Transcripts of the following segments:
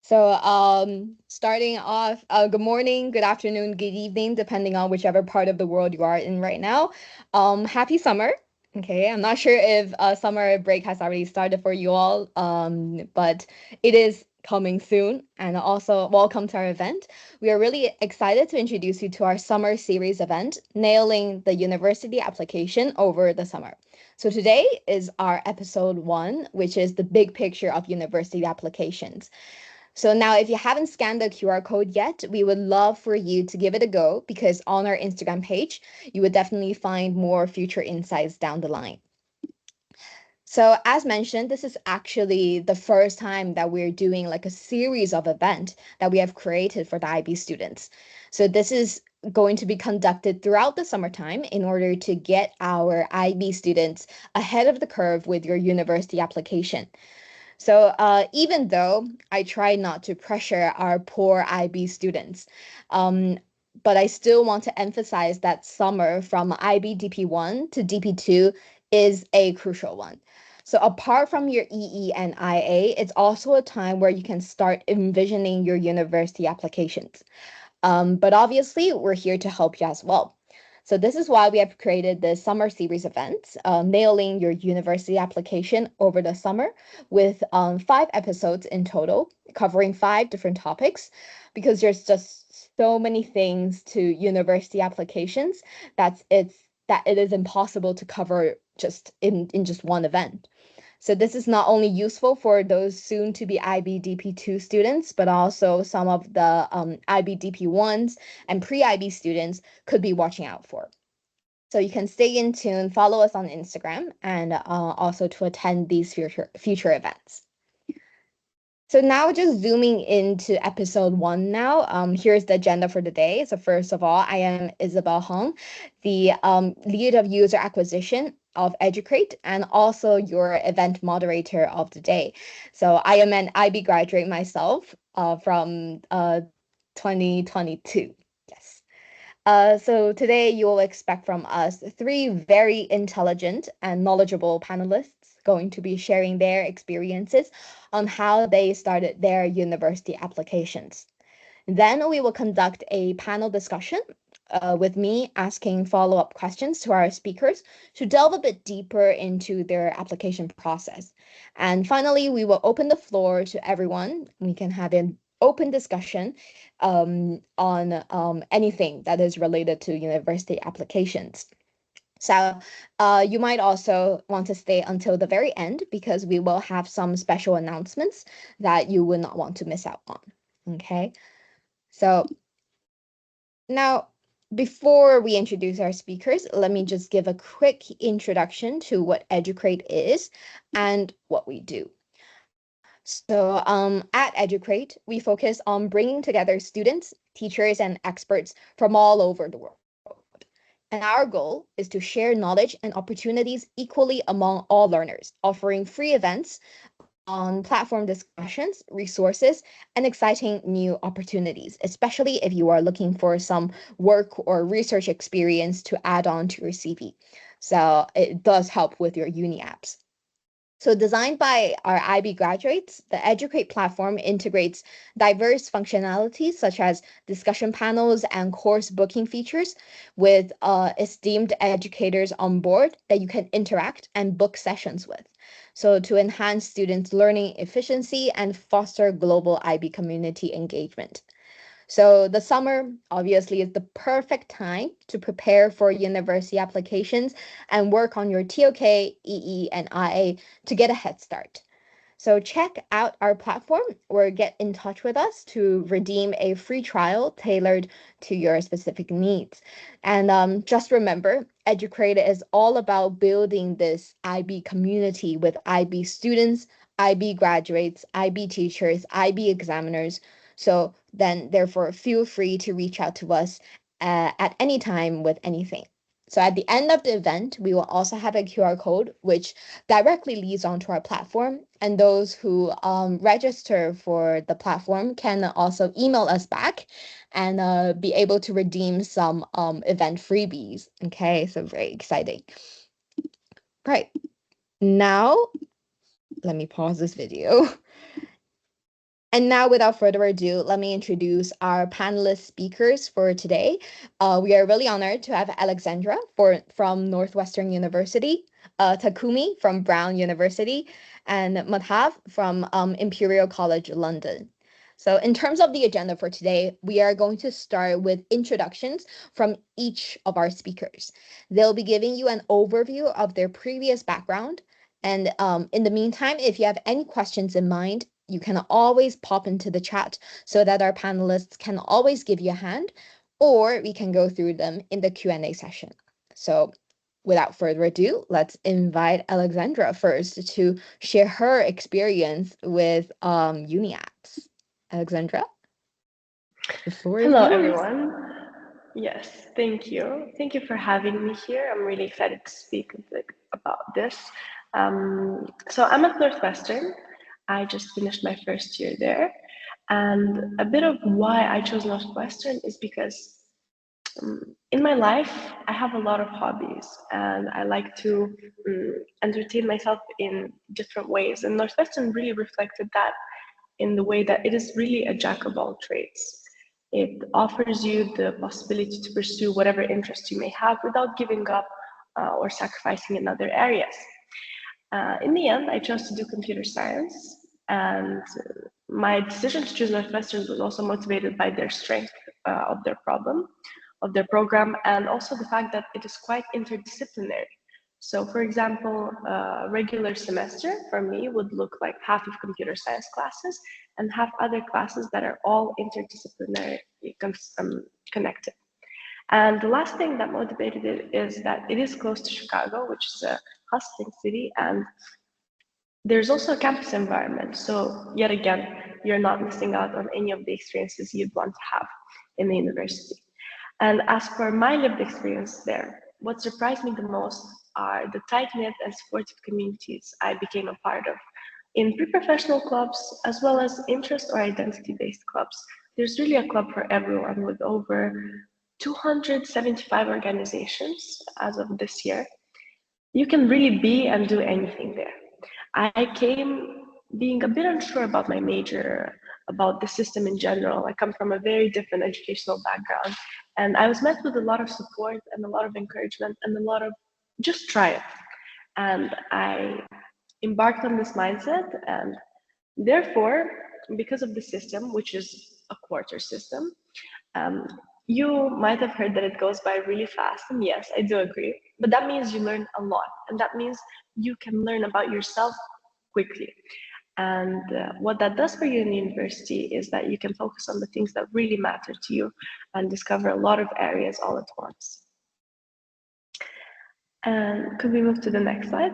Starting off, good morning, good afternoon, good evening, depending on whichever part of the world you are in right now. Happy summer. Okay, I'm not sure if summer break has already started for you all, but it is coming soon. And also, welcome to our event. We are really excited to introduce you to our summer series event, Nailing the University Application Over the Summer. So today is our episode 1, which is the big picture of university applications. So now if you haven't scanned the QR code yet, we would love for you to give it a go because on our Instagram page, you would definitely find more future insights down the line. So as mentioned, this is actually the first time that we're doing like a series of events that we have created for the IB students. So this is going to be conducted throughout the summertime in order to get our IB students ahead of the curve with your university application. So even though I try not to pressure our poor IB students, but I still want to emphasize that summer from IBDP1 to DP2 is a crucial one. So apart from your EE and IA, it's also a time where you can start envisioning your university applications. But obviously, we're here to help you as well. So this is why we have created the summer series events, nailing your university application over the summer with 5 episodes in total, covering 5 different topics, because there's just so many things to university applications that it is impossible to cover just in just one event. So this is not only useful for those soon to be IBDP2 students, but also some of the IBDP1s and pre-IB students could be watching out for. So you can stay in tune, follow us on Instagram, and also to attend these future events. So now just zooming into episode 1 now, here's the agenda for the day. So first of all, I am Isabel Hong, the lead of user acquisition of EduCrate and also your event moderator of the day. So I am an IB graduate myself from 2022. Yes. So today you will expect from us 3 very intelligent and knowledgeable panelists going to be sharing their experiences on how they started their university applications. Then we will conduct a panel discussion with me asking follow-up questions to our speakers to delve a bit deeper into their application process. And finally, we will open the floor to everyone. We can have an open discussion on anything that is related to university applications. So you might also want to stay until the very end because we will have some special announcements that you will not want to miss out on. Okay, so now before we introduce our speakers, let me just give a quick introduction to what EduCrate is and what we do. So at EduCrate, we focus on bringing together students, teachers, and experts from all over the world. And our goal is to share knowledge and opportunities equally among all learners, offering free events on platform discussions, resources, and exciting new opportunities, especially if you are looking for some work or research experience to add on to your CV. So it does help with your uni apps. So designed by our IB graduates, the EduCrate platform integrates diverse functionalities such as discussion panels and course booking features with esteemed educators on board that you can interact and book sessions with. So to enhance students' learning efficiency and foster global IB community engagement. So the summer obviously is the perfect time to prepare for university applications and work on your TOK, EE, and IA to get a head start. So check out our platform or get in touch with us to redeem a free trial tailored to your specific needs. And just remember, EduCrate is all about building this IB community with IB students, IB graduates, IB teachers, IB examiners. So then, therefore, feel free to reach out to us at any time with anything. So at the end of the event, we will also have a QR code, which directly leads onto our platform. And those who register for the platform can also email us back and be able to redeem some event freebies. Okay, so very exciting. Right. Now, let me pause this video. And now, without further ado, let me introduce our panelist speakers for today. We are really honored to have Alexandra from Northwestern University, Takumi from Brown University, and Madhav from Imperial College London. So in terms of the agenda for today, we are going to start with introductions from each of our speakers. They'll be giving you an overview of their previous background. And in the meantime, if you have any questions in mind, you can always pop into the chat so that our panelists can always give you a hand, or we can go through them in the Q&A session. So without further ado, let's invite Alexandra first to share her experience with Uni Apps. Alexandra, the floor is Hello, yours. everyone. Yes, thank you. Thank you for having me here. I'm really excited to speak about this. So I'm at Northwestern. I just finished my first year there. And a bit of why I chose Northwestern is because in my life, I have a lot of hobbies and I like to entertain myself in different ways. And Northwestern really reflected that in the way that it is really a jack of all trades. It offers you the possibility to pursue whatever interest you may have without giving up or sacrificing in other areas. In the end, I chose to do computer science, and my decision to choose Northwestern was also motivated by their strength of their program, and also the fact that it is quite interdisciplinary. So, for example, a regular semester for me would look like half of computer science classes and half other classes that are all interdisciplinary connected. And the last thing that motivated it is that it is close to Chicago, which is a hustling city, and there's also a campus environment. So yet again, you're not missing out on any of the experiences you'd want to have in the university. And as for my lived experience there, what surprised me the most are the tight-knit and supportive communities I became a part of in pre-professional clubs, as well as interest or identity-based clubs. There's really a club for everyone with over 275 organizations as of this year. You can really be and do anything there. I came being a bit unsure about my major, about the system in general. I come from a very different educational background, and I was met with a lot of support and a lot of encouragement and a lot of just try it. And I embarked on this mindset, and therefore, because of the system, which is a quarter system, um, you might have heard that it goes by really fast, and yes, I do agree. But that means you learn a lot, and that means you can learn about yourself quickly. And what that does for you in the university is that you can focus on the things that really matter to you and discover a lot of areas all at once. And could we move to the next slide?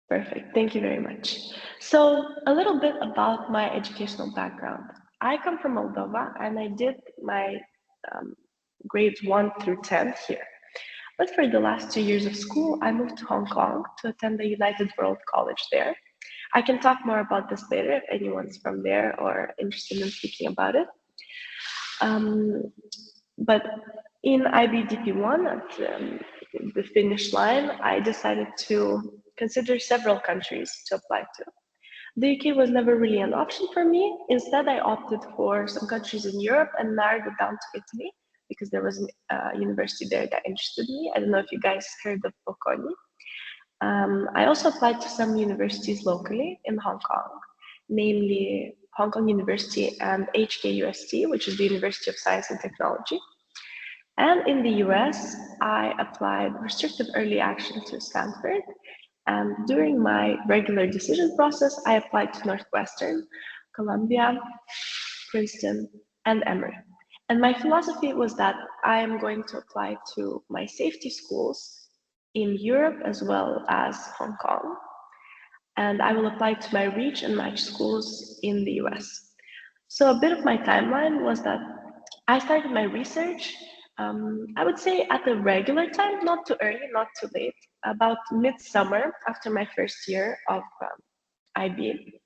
Perfect, thank you very much. So a little bit about my educational background. I come from Moldova and I did my grades 1 through 10 here. But for the last 2 years of school, I moved to Hong Kong to attend the United World College there. I can talk more about this later if anyone's from there or interested in speaking about it. But in IBDP1, at the finish line, I decided to consider several countries to apply to. The UK was never really an option for me. Instead, I opted for some countries in Europe and narrowed it down to Italy because there was a university there that interested me. I don't know if you guys heard of Bocconi. I also applied to some universities locally in Hong Kong, namely Hong Kong University and HKUST, which is the University of Science and Technology. And in the US, I applied restrictive early action to Stanford. And during my regular decision process, I applied to Northwestern, Columbia, Princeton, and Emory. And my philosophy was that I am going to apply to my safety schools in Europe as well as Hong Kong. And I will apply to my reach and match schools in the US. So a bit of my timeline was that I started my research, I would say at the regular time, not too early, not too late, about midsummer after my first year of IB.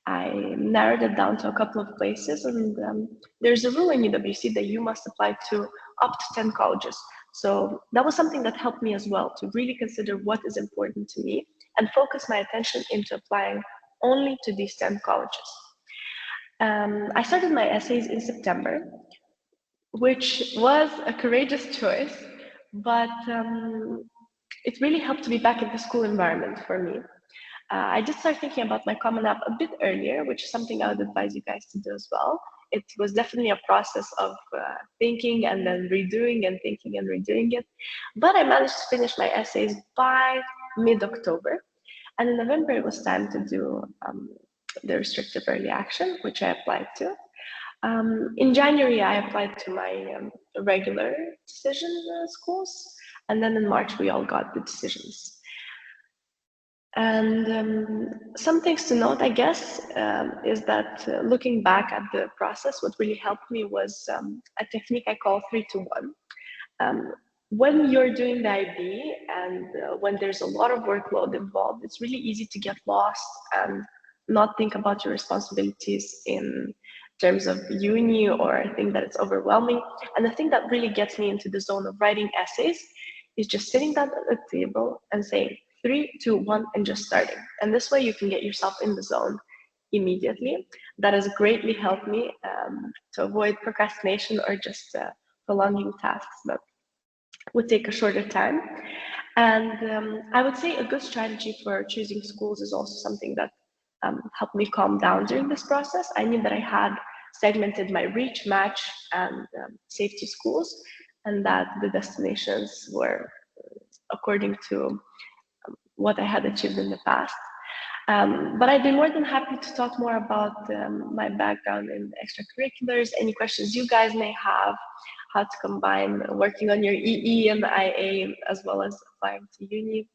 I narrowed it down to a couple of places, and there's a rule in UWC that you must apply to up to 10 colleges. So that was something that helped me as well to really consider what is important to me and focus my attention into applying only to these 10 colleges. I started my essays in September, which was a courageous choice, but it really helped to be back in the school environment for me. I did start thinking about my Common App a bit earlier, which is something I would advise you guys to do as well. It was definitely a process of thinking and then redoing and thinking and redoing it. But I managed to finish my essays by mid-October. And in November, it was time to do the restrictive early action, which I applied to. In January, I applied to my regular decision schools. And then in March, we all got the decisions. And some things to note, I guess, is that looking back at the process, what really helped me was a technique I call 3-to-1. When you're doing the IB and when there's a lot of workload involved, it's really easy to get lost and not think about your responsibilities in terms of uni or think that it's overwhelming. And the thing that really gets me into the zone of writing essays is just sitting down at the table and saying 3-2-1 and just starting. And this way you can get yourself in the zone immediately. That has greatly helped me to avoid procrastination or just prolonging tasks that would take a shorter time. And I would say a good strategy for choosing schools is also something that helped me calm down during this process. I knew that I had segmented my reach, match, and safety schools, and that the destinations were according to what I had achieved in the past. But I'd be more than happy to talk more about my background in extracurriculars, any questions you guys may have, how to combine working on your EE and IA, as well as applying to uni,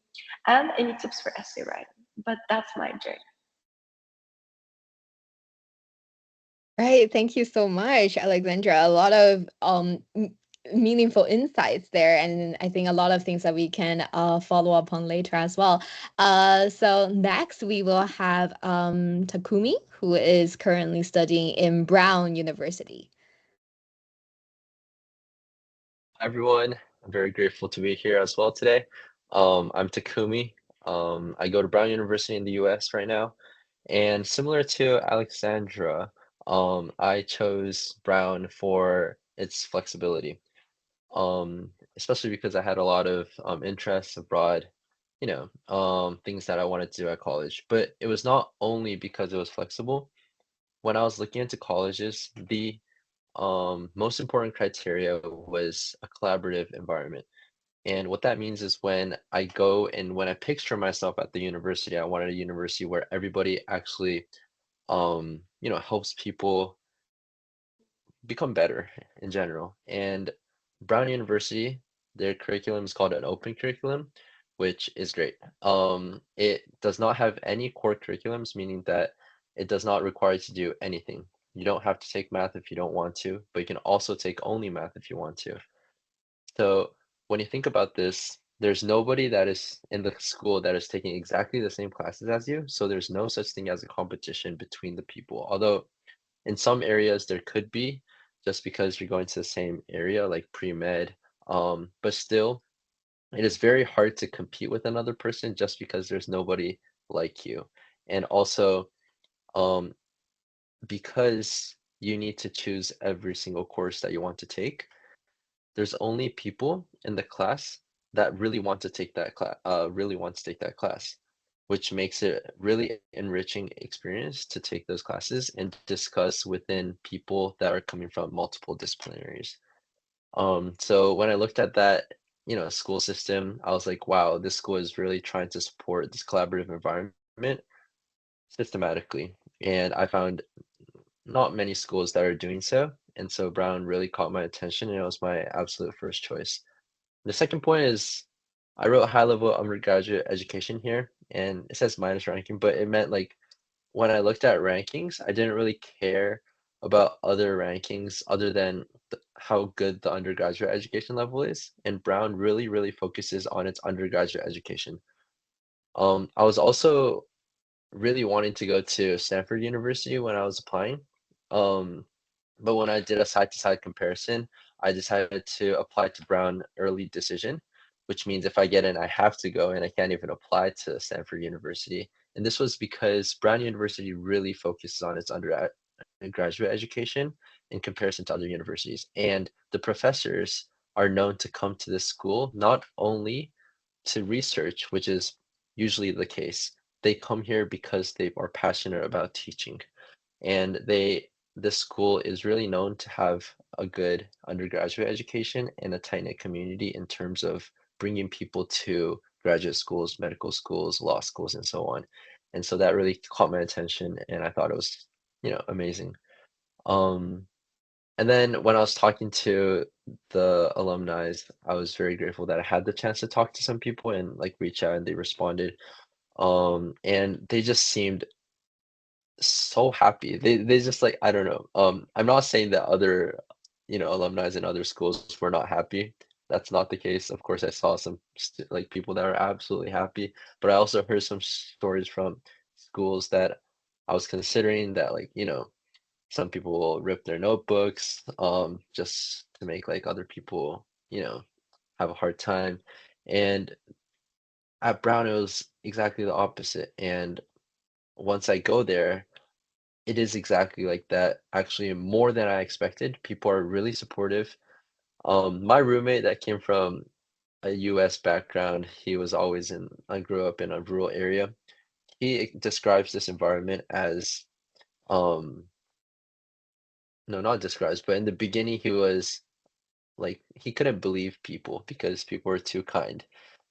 and any tips for essay writing. But that's my journey. Right. Thank you so much, Alexandra. A lot of meaningful insights there, and I think a lot of things that we can follow up on later as well. So next we will have Takumi, who is currently studying in Brown University. Hi, everyone. I'm very grateful to be here as well today. I'm Takumi. I go to Brown University in the US right now. And similar to Alexandra, I chose Brown for its flexibility, especially because I had a lot of interests abroad, things that I wanted to do at college. But it was not only because it was flexible. When I was looking into colleges, the most important criteria was a collaborative environment. And what that means is when I go and when I picture myself at the university, I wanted a university where everybody actually, helps people become better in general. And Brown University, their curriculum is called an open curriculum, which is great. It does not have any core curriculums, meaning that it does not require you to do anything. You don't have to take math if you don't want to, but you can also take only math if you want to. So when you think about this, there's nobody that is in the school that is taking exactly the same classes as you. So there's no such thing as a competition between the people. Although in some areas there could be, just because you're going to the same area, like pre-med. But still, it is very hard to compete with another person just because there's nobody like you. And also, um, because you need to choose every single course that you want to take, there's only people in the class that really want to take that class, which makes it really enriching experience to take those classes and discuss within people that are coming from multiple disciplinaries. So when I looked at that, school system, I was like, wow, this school is really trying to support this collaborative environment systematically. And I found not many schools that are doing so. And so Brown really caught my attention and it was my absolute first choice. The second point is I wrote high level undergraduate education here and it says minus ranking, but it meant like when I looked at rankings, I didn't really care about other rankings other than how good the undergraduate education level is. And Brown really, really focuses on its undergraduate education. I was also really wanting to go to Stanford University when I was applying. Um, but when I did a side-to-side comparison, I decided to apply to Brown early decision, which means if I get in, I have to go and I can't even apply to Stanford University. And this was because Brown University really focuses on its undergraduate education in comparison to other universities. And the professors are known to come to this school not only to research, which is usually the case, they come here because they are passionate about teaching. And this school is really known to have a good undergraduate education and a tight-knit community in terms of bringing people to graduate schools, medical schools, law schools, and so on. And so that really caught my attention, and I thought it was, amazing. Um, and then when I was talking to the alumni, I was very grateful that I had the chance to talk to some people and like reach out, and they responded. And they just seemed so happy. They just like, I don't know. I'm not saying that other, alumni in other schools were not happy. That's not the case. Of course, I saw some like people that are absolutely happy, but I also heard some stories from schools that I was considering that like, some people will rip their notebooks just to make like other people, have a hard time. And at Brown, it was exactly the opposite. And once I go there, it is exactly like that, actually more than I expected. People are really supportive. My roommate that came from a US background, he was always I grew up in a rural area. He describes this environment as, um, no, not describes, but in the beginning, he was like, he couldn't believe people because people were too kind.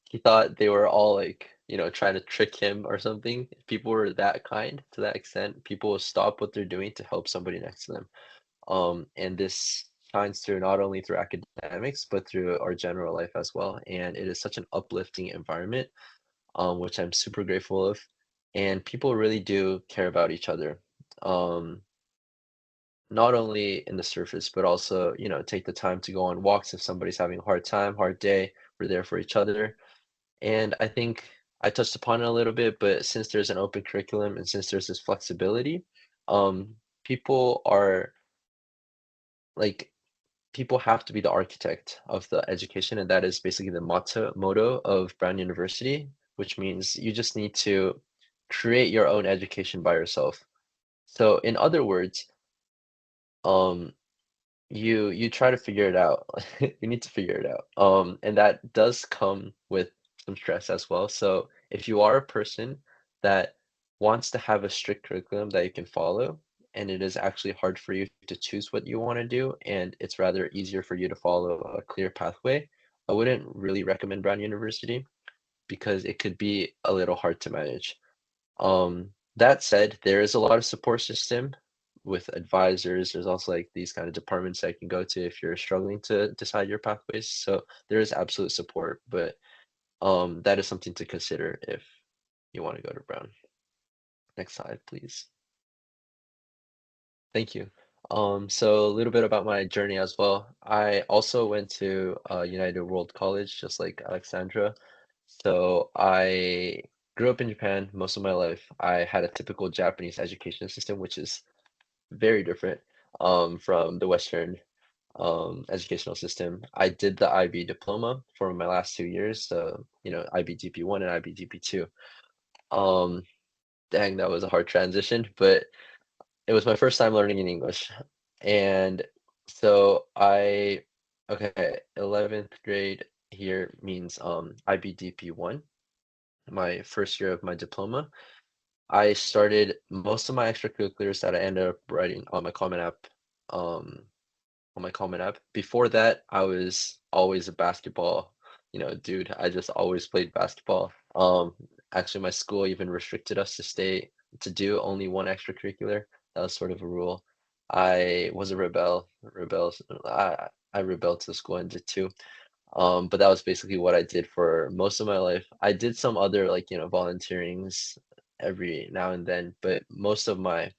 He thought they were all like, trying to trick him or something. If people were that kind to that extent, people will stop what they're doing to help somebody next to them. And this shines through not only through academics, but through our general life as well. And it is such an uplifting environment, which I'm super grateful of. And people really do care about each other. Um, Not only in the surface, but also, take the time to go on walks if somebody's having a hard time, hard day. We're there for each other. And I think I touched upon it a little bit, but since there's an open curriculum and since there's this flexibility, people are like people have to be the architect of the education, and that is basically the motto of Brown University, which means you just need to create your own education by yourself. So in other words, um, you try to figure it out. You need to figure it out. And that does come with some stress as well. So if you are a person that wants to have a strict curriculum that you can follow, and it is actually hard for you to choose what you want to do, and it's rather easier for you to follow a clear pathway, I wouldn't really recommend Brown University because it could be a little hard to manage. That said, there is a lot of support system with advisors. There's also like these kind of departments that you can go to if you're struggling to decide your pathways. So there is absolute support, but that is something to consider if you want to go to Brown. Next slide, please. Thank you. So a little bit about my journey as well. I also went to United World College, just like Alexandra. So I grew up in Japan most of my life. I had a typical Japanese education system, which is very different from the Western educational system. I did the IB diploma for my last 2 years, so IBDP1 and IBDP2. Um, Dang, that was a hard transition, but it was my first time learning in English. And so okay, 11th grade here means IBDP1, my first year of my diploma. I started most of my extracurriculars that I ended up writing um, on my Common App. Before that, I was always a basketball, dude. I just always played basketball. Actually, my school even restricted us to do only one extracurricular. That was sort of a rule. I was a rebel. I rebelled to the school and did too. But that was basically what I did for most of my life. I did some other like, volunteerings every now and then, but most of my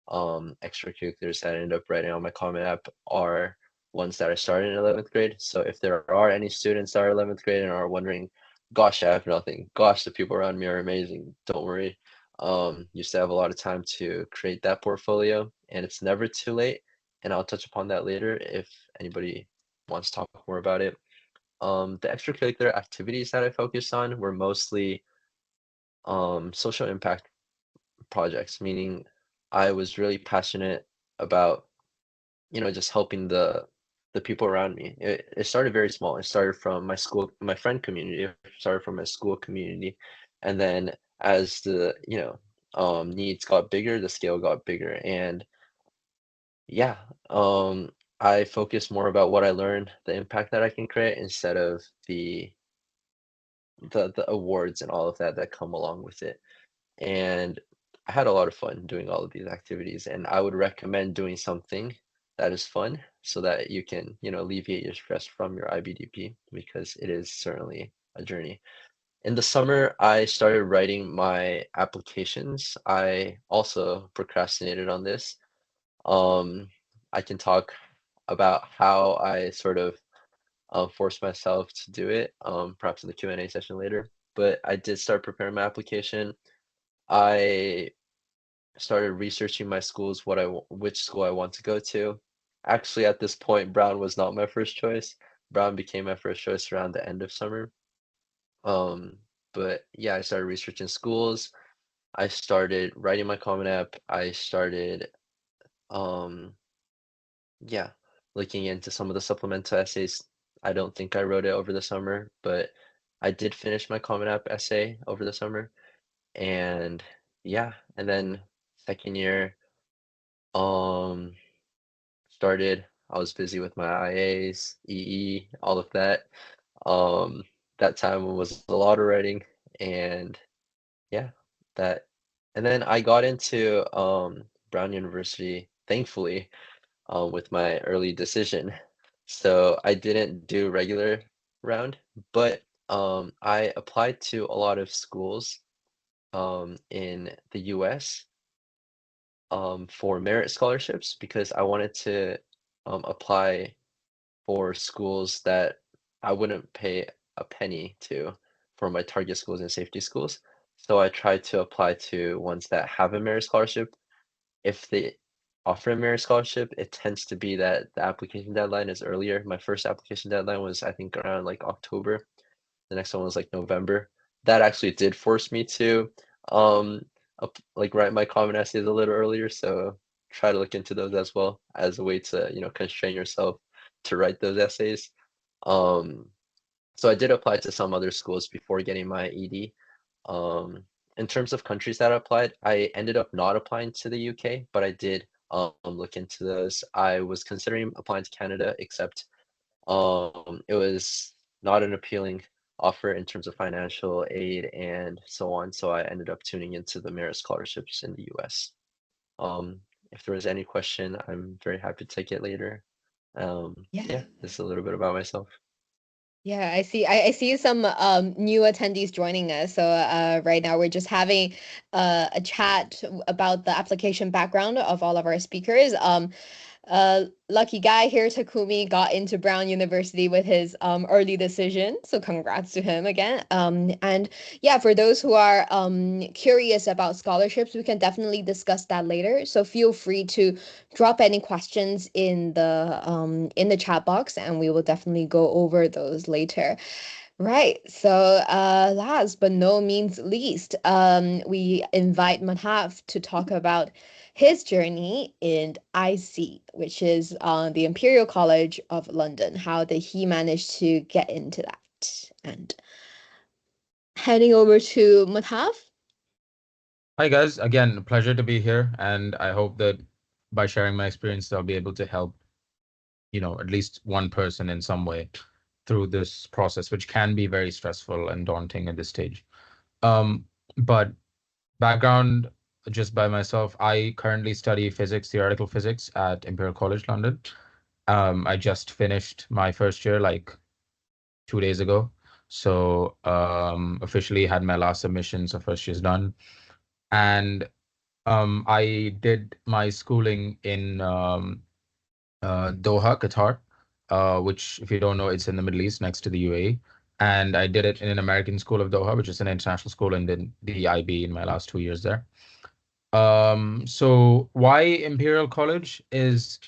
extracurriculars that I ended up writing on my Common App are ones that I started in 11th grade. So if there are any students that are 11th grade and are wondering, gosh, I have nothing. Gosh, the people around me are amazing. Don't worry. You still have a lot of time to create that portfolio, and it's never too late. And I'll touch upon that later if anybody wants to talk more about it. The extracurricular activities that I focused on were mostly social impact projects, meaning I was really passionate about, just helping the people around me. It started very small. It started from my school, my friend community. It started from my school community, and then as the needs got bigger, the scale got bigger, and yeah, I focus more about what I learned, the impact that I can create, instead of the awards and all of that that come along with it. And I had a lot of fun doing all of these activities, and I would recommend doing something that is fun so that you can, alleviate your stress from your IBDP, because it is certainly a journey. In the summer, I started writing my applications. I also procrastinated on this. Um, I can talk about how I sort of forced myself to do it, perhaps in the Q&A session later. But I did start preparing my application. I started researching my schools, which school I want to go to. Actually, at this point, Brown was not my first choice. Brown became my first choice around the end of summer. Um, but yeah, I started researching schools. I started writing my Common App. I started, um, yeah, looking into some of the supplemental essays. I don't think I wrote it over the summer, but I did finish my Common App essay over the summer. And yeah, and then second year, um, started. I was busy with my IAs, EE, all of that. Um, that time was a lot of writing, and yeah, that. And then I got into Brown University, thankfully, with my early decision. So I didn't do regular round, but I applied to a lot of schools in the US for merit scholarships, because I wanted to apply for schools that I wouldn't pay a penny to, for my target schools and safety schools. So I tried to apply to ones that have a merit scholarship. If they offer a merit scholarship, it tends to be that the application deadline is earlier. My first application deadline was, I think, around like October. The next one was like November. That actually did force me to um like write my common essays a little earlier. So try to look into those as well, as a way to, constrain yourself to write those essays. Um, so I did apply to some other schools before getting my ED. Um, in terms of countries that I applied, I ended up not applying to the UK, but I did look into those. I was considering applying to Canada, except it was not an appealing offer in terms of financial aid and so on. So I ended up tuning into the merit scholarships in the US. Um, if there was any question, I'm very happy to take it later. Yeah. Yeah, this is a little bit about myself. Yeah, I see. I see some new attendees joining us. So right now we're just having a chat about the application background of all of our speakers. Lucky guy here, Takumi, got into Brown University with his early decision. So congrats to him again. And yeah, for those who are curious about scholarships, we can definitely discuss that later. So feel free to drop any questions in the chat box, and we will definitely go over those later. Right. So, last but no means least, we invite Madhav to talk about his journey in IC, which is the Imperial College of London. How did he manage to get into that? And heading over to Madhav. Hi guys, again, a pleasure to be here, and I hope that by sharing my experience, I'll be able to help, at least one person in some way through this process, which can be very stressful and daunting at this stage. Um, but background, just by myself, I currently study physics, theoretical physics at Imperial College London. I just finished my first year like 2 days ago. So officially had my last submission, so first year's done. And I did my schooling in Doha, Qatar, which, if you don't know, it's in the Middle East next to the UAE. And I did it in an American school of Doha, which is an international school, and did the IB in my last 2 years there. So why Imperial College is,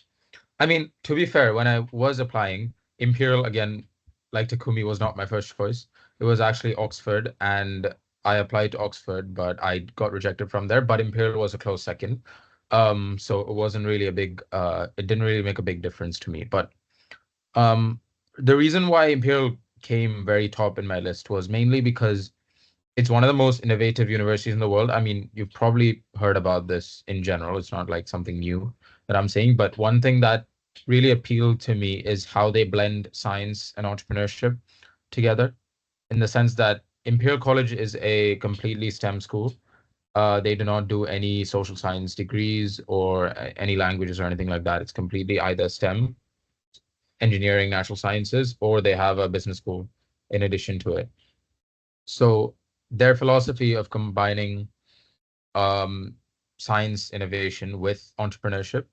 I mean, to be fair, when I was applying, Imperial, again, like Takumi, was not my first choice. It was actually Oxford, and I applied to Oxford, but I got rejected from there. But Imperial was a close second. So it wasn't really a big, it didn't really make a big difference to me. But the reason why Imperial came very top in my list was mainly because it's one of the most innovative universities in the world. I mean, you've probably heard about this in general. It's not like something new that I'm saying, but one thing that really appealed to me is how they blend science and entrepreneurship together, in the sense that Imperial College is a completely STEM school. They do not do any social science degrees or any languages or anything like that. It's completely either STEM, engineering, natural sciences, or they have a business school in addition to it. So their philosophy of combining um, science innovation with entrepreneurship,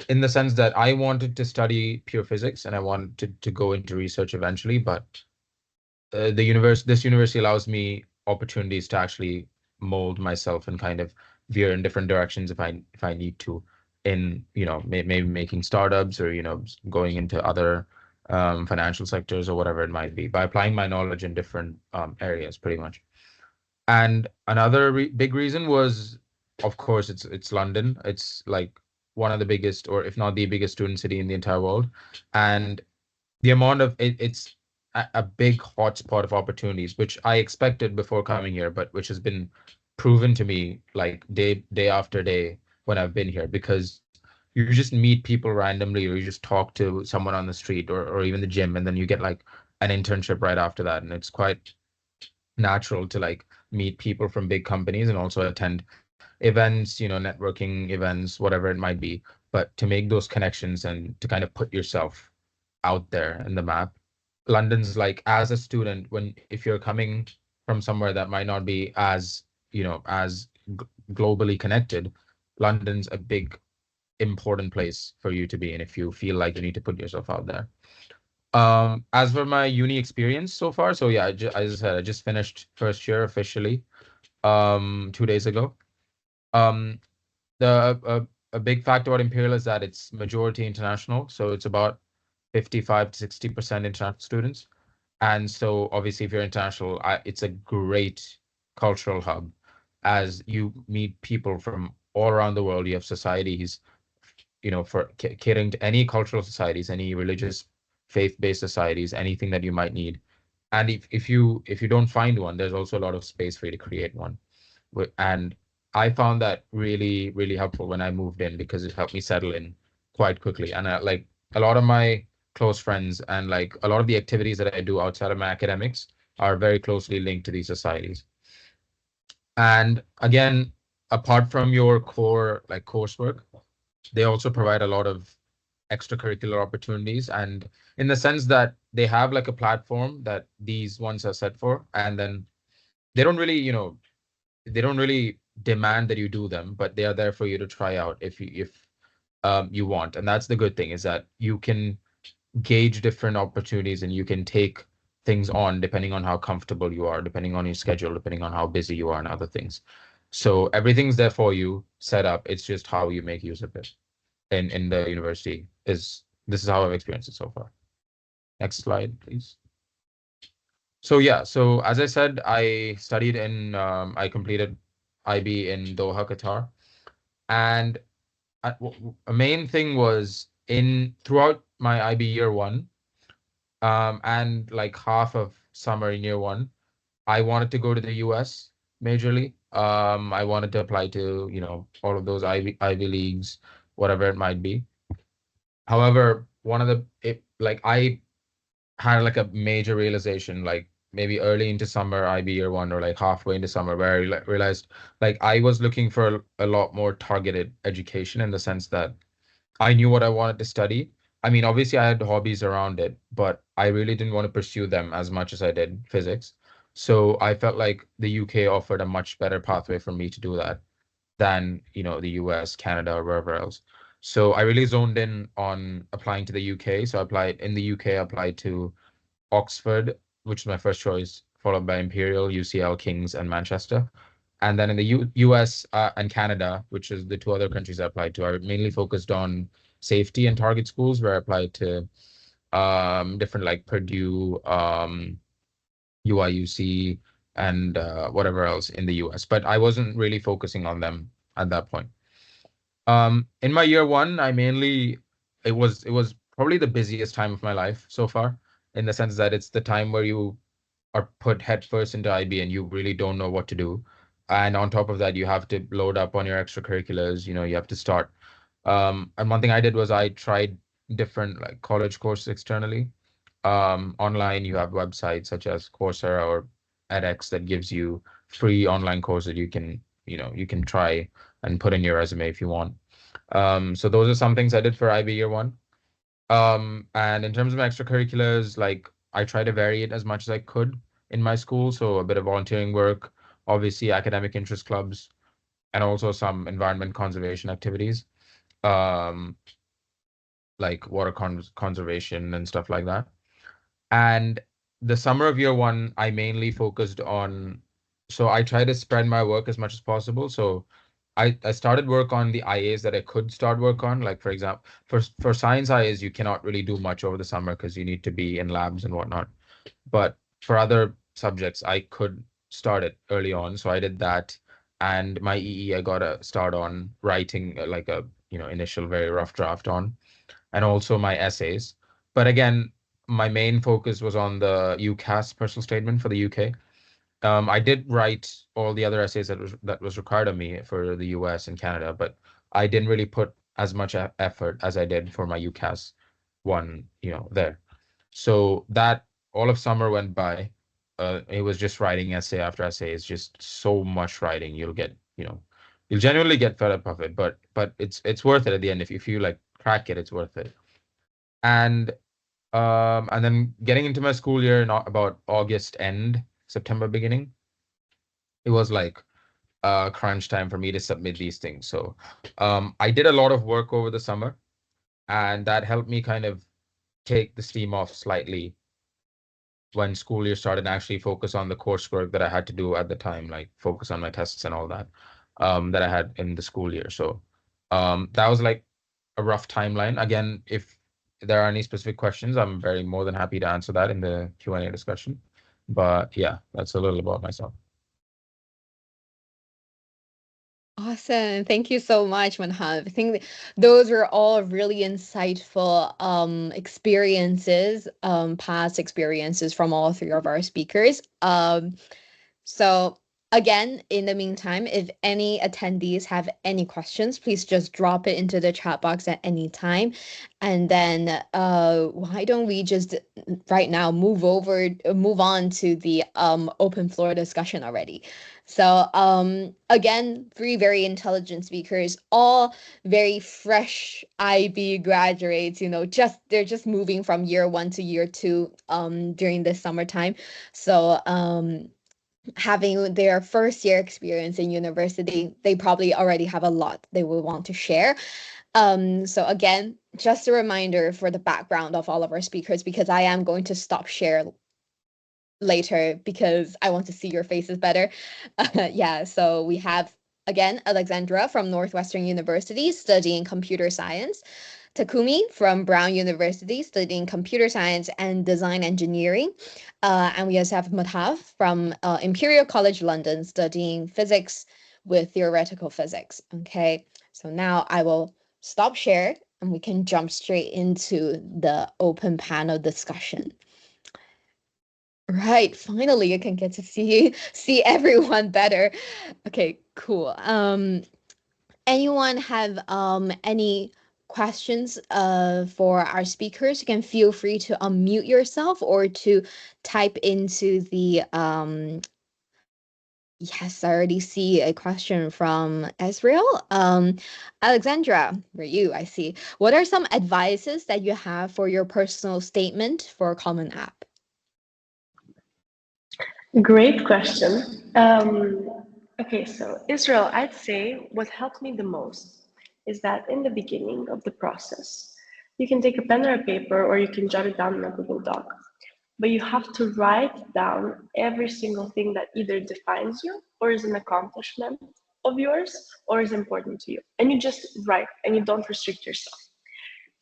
in the sense that I wanted to study pure physics and I wanted to go into research eventually, but this university allows me opportunities to actually mold myself and kind of veer in different directions if I need to, in maybe making startups, or going into other financial sectors or whatever it might be, by applying my knowledge in different areas pretty much. And another big reason was, of course, it's London. It's like one of the biggest, or if not the biggest, student city in the entire world. And the amount of it's a big hotspot of opportunities, which I expected before coming here, but which has been proven to me like day after day when I've been here, because you just meet people randomly, or you just talk to someone on the street, or even the gym, and then you get like an internship right after that. And it's quite natural to like meet people from big companies and also attend events, networking events, whatever it might be. But to make those connections and to kind of put yourself out there in the map, London's like, as a student, if you're coming from somewhere that might not be as globally connected, London's a big important place for you to be in if you feel like you need to put yourself out there. As for my uni experience so far, so yeah, as I said, I just finished first year officially 2 days ago. Um, a big factor about Imperial is that it's majority international, so it's about 55 to 60% international students. And so obviously if you're international, it's a great cultural hub, as you meet people from all around the world. You have societies, for catering to any cultural societies, any religious, faith-based societies, anything that you might need. And if you don't find one, there's also a lot of space for you to create one. And I found that really, really helpful when I moved in, because it helped me settle in quite quickly. And like a lot of my close friends and like a lot of the activities that I do outside of my academics are very closely linked to these societies. And again, apart from your core like coursework, they also provide a lot of extracurricular opportunities, and in the sense that they have like a platform that these ones are set for, and then they don't really, they don't really demand that you do them, but they are there for you to try out if you want. And that's the good thing, is that you can gauge different opportunities and you can take things on depending on how comfortable you are, depending on your schedule, depending on how busy you are and other things. So everything's there for you set up. It's just how you make use of it in the university. This is how I've experienced it so far. Next slide, please. So yeah, so as I said, I completed IB in Doha, Qatar. And a main thing was, throughout my IB year one, and like half of summer in year one, I wanted to go to the US majorly. I wanted to apply to, all of those Ivy Leagues, whatever it might be. However, I had like a major realization, like maybe early into summer IB year one, or like halfway into summer, where I realized like I was looking for a lot more targeted education, in the sense that I knew what I wanted to study. I mean, obviously I had hobbies around it, but I really didn't want to pursue them as much as I did physics. So I felt like the UK offered a much better pathway for me to do that than, the US, Canada, or wherever else. So I really zoned in on applying to the UK. So I applied in the UK, I applied to Oxford, which is my first choice, followed by Imperial, UCL, King's, and Manchester. And then in the US and Canada, which is the two other countries I applied to, I mainly focused on safety and target schools, where I applied to different like Purdue, UIUC, and whatever else in the US, but I wasn't really focusing on them at that point. In my year one, it was probably the busiest time of my life so far, in the sense that it's the time where you are put headfirst into IB and you really don't know what to do. And on top of that, you have to load up on your extracurriculars, you have to start. And one thing I did was I tried different like college courses externally. Online, you have websites such as Coursera or edX that gives you free online courses you can try and put in your resume if you want. So those are some things I did for IB year one. And in terms of extracurriculars, like I try to vary it as much as I could in my school. So a bit of volunteering work, obviously academic interest clubs, and also some environment conservation activities, um, like water conservation and stuff like that. And the summer of year one, I mainly focused on, so I try to spread my work as much as possible. So I started work on the IAs that I could start work on. Like for example, for science IAs, you cannot really do much over the summer because you need to be in labs and whatnot. But for other subjects, I could start it early on. So I did that. And my EE, I got a start on writing like a initial very rough draft on, and also my essays. But again, my main focus was on the UCAS personal statement for the UK. I did write all the other essays that was required of me for the US and Canada, but I didn't really put as much effort as I did for my UCAS one, there. So that all of summer went by. It was just writing essay after essay. It's just so much writing. You'll genuinely get fed up of it, but it's worth it at the end. If you like crack it, it's worth it. And and then getting into my school year, not about August end, September beginning, it was like crunch time for me to submit these things. So I did a lot of work over the summer, and that helped me kind of take the steam off slightly when school year started and actually focus on the coursework that I had to do at the time, like focus on my tests and all that that I had in the school year. So that was like a rough timeline. Again, if there are any specific questions, I'm very more than happy to answer that in the Q&A discussion. But yeah, that's a little about myself. Awesome. Thank you so much, Manhav. I think those were all really insightful experiences, past experiences from all three of our speakers. So again, in the meantime, if any attendees have any questions, please just drop it into the chat box at any time. And then why don't we just right now move on to the open floor discussion already. So again, three very intelligent speakers, all very fresh IB graduates, they're just moving from year one to year two during this summertime. So having their first year experience in university, they probably already have a lot they will want to share. So again, just a reminder for the background of all of our speakers, because I am going to stop share later because I want to see your faces better. Yeah, so we have again Alexandra from Northwestern University studying computer science, Takumi from Brown University studying computer science and design engineering. And we also have Madhav from Imperial College London studying physics with theoretical physics. Okay, so now I will stop share and we can jump straight into the open panel discussion. Right, finally I can get to see everyone better. Okay, cool. Anyone have any questions for our speakers? You can feel free to unmute yourself or to type into the yes, I already see a question from Ezreal. Alexandra, for you, I see. What are some advices that you have for your personal statement for a Common App? Great question. Okay, so Israel, I'd say what helped me the most is that in the beginning of the process, you can take a pen or a paper or you can jot it down in a Google Doc, but you have to write down every single thing that either defines you or is an accomplishment of yours or is important to you. And you just write and you don't restrict yourself.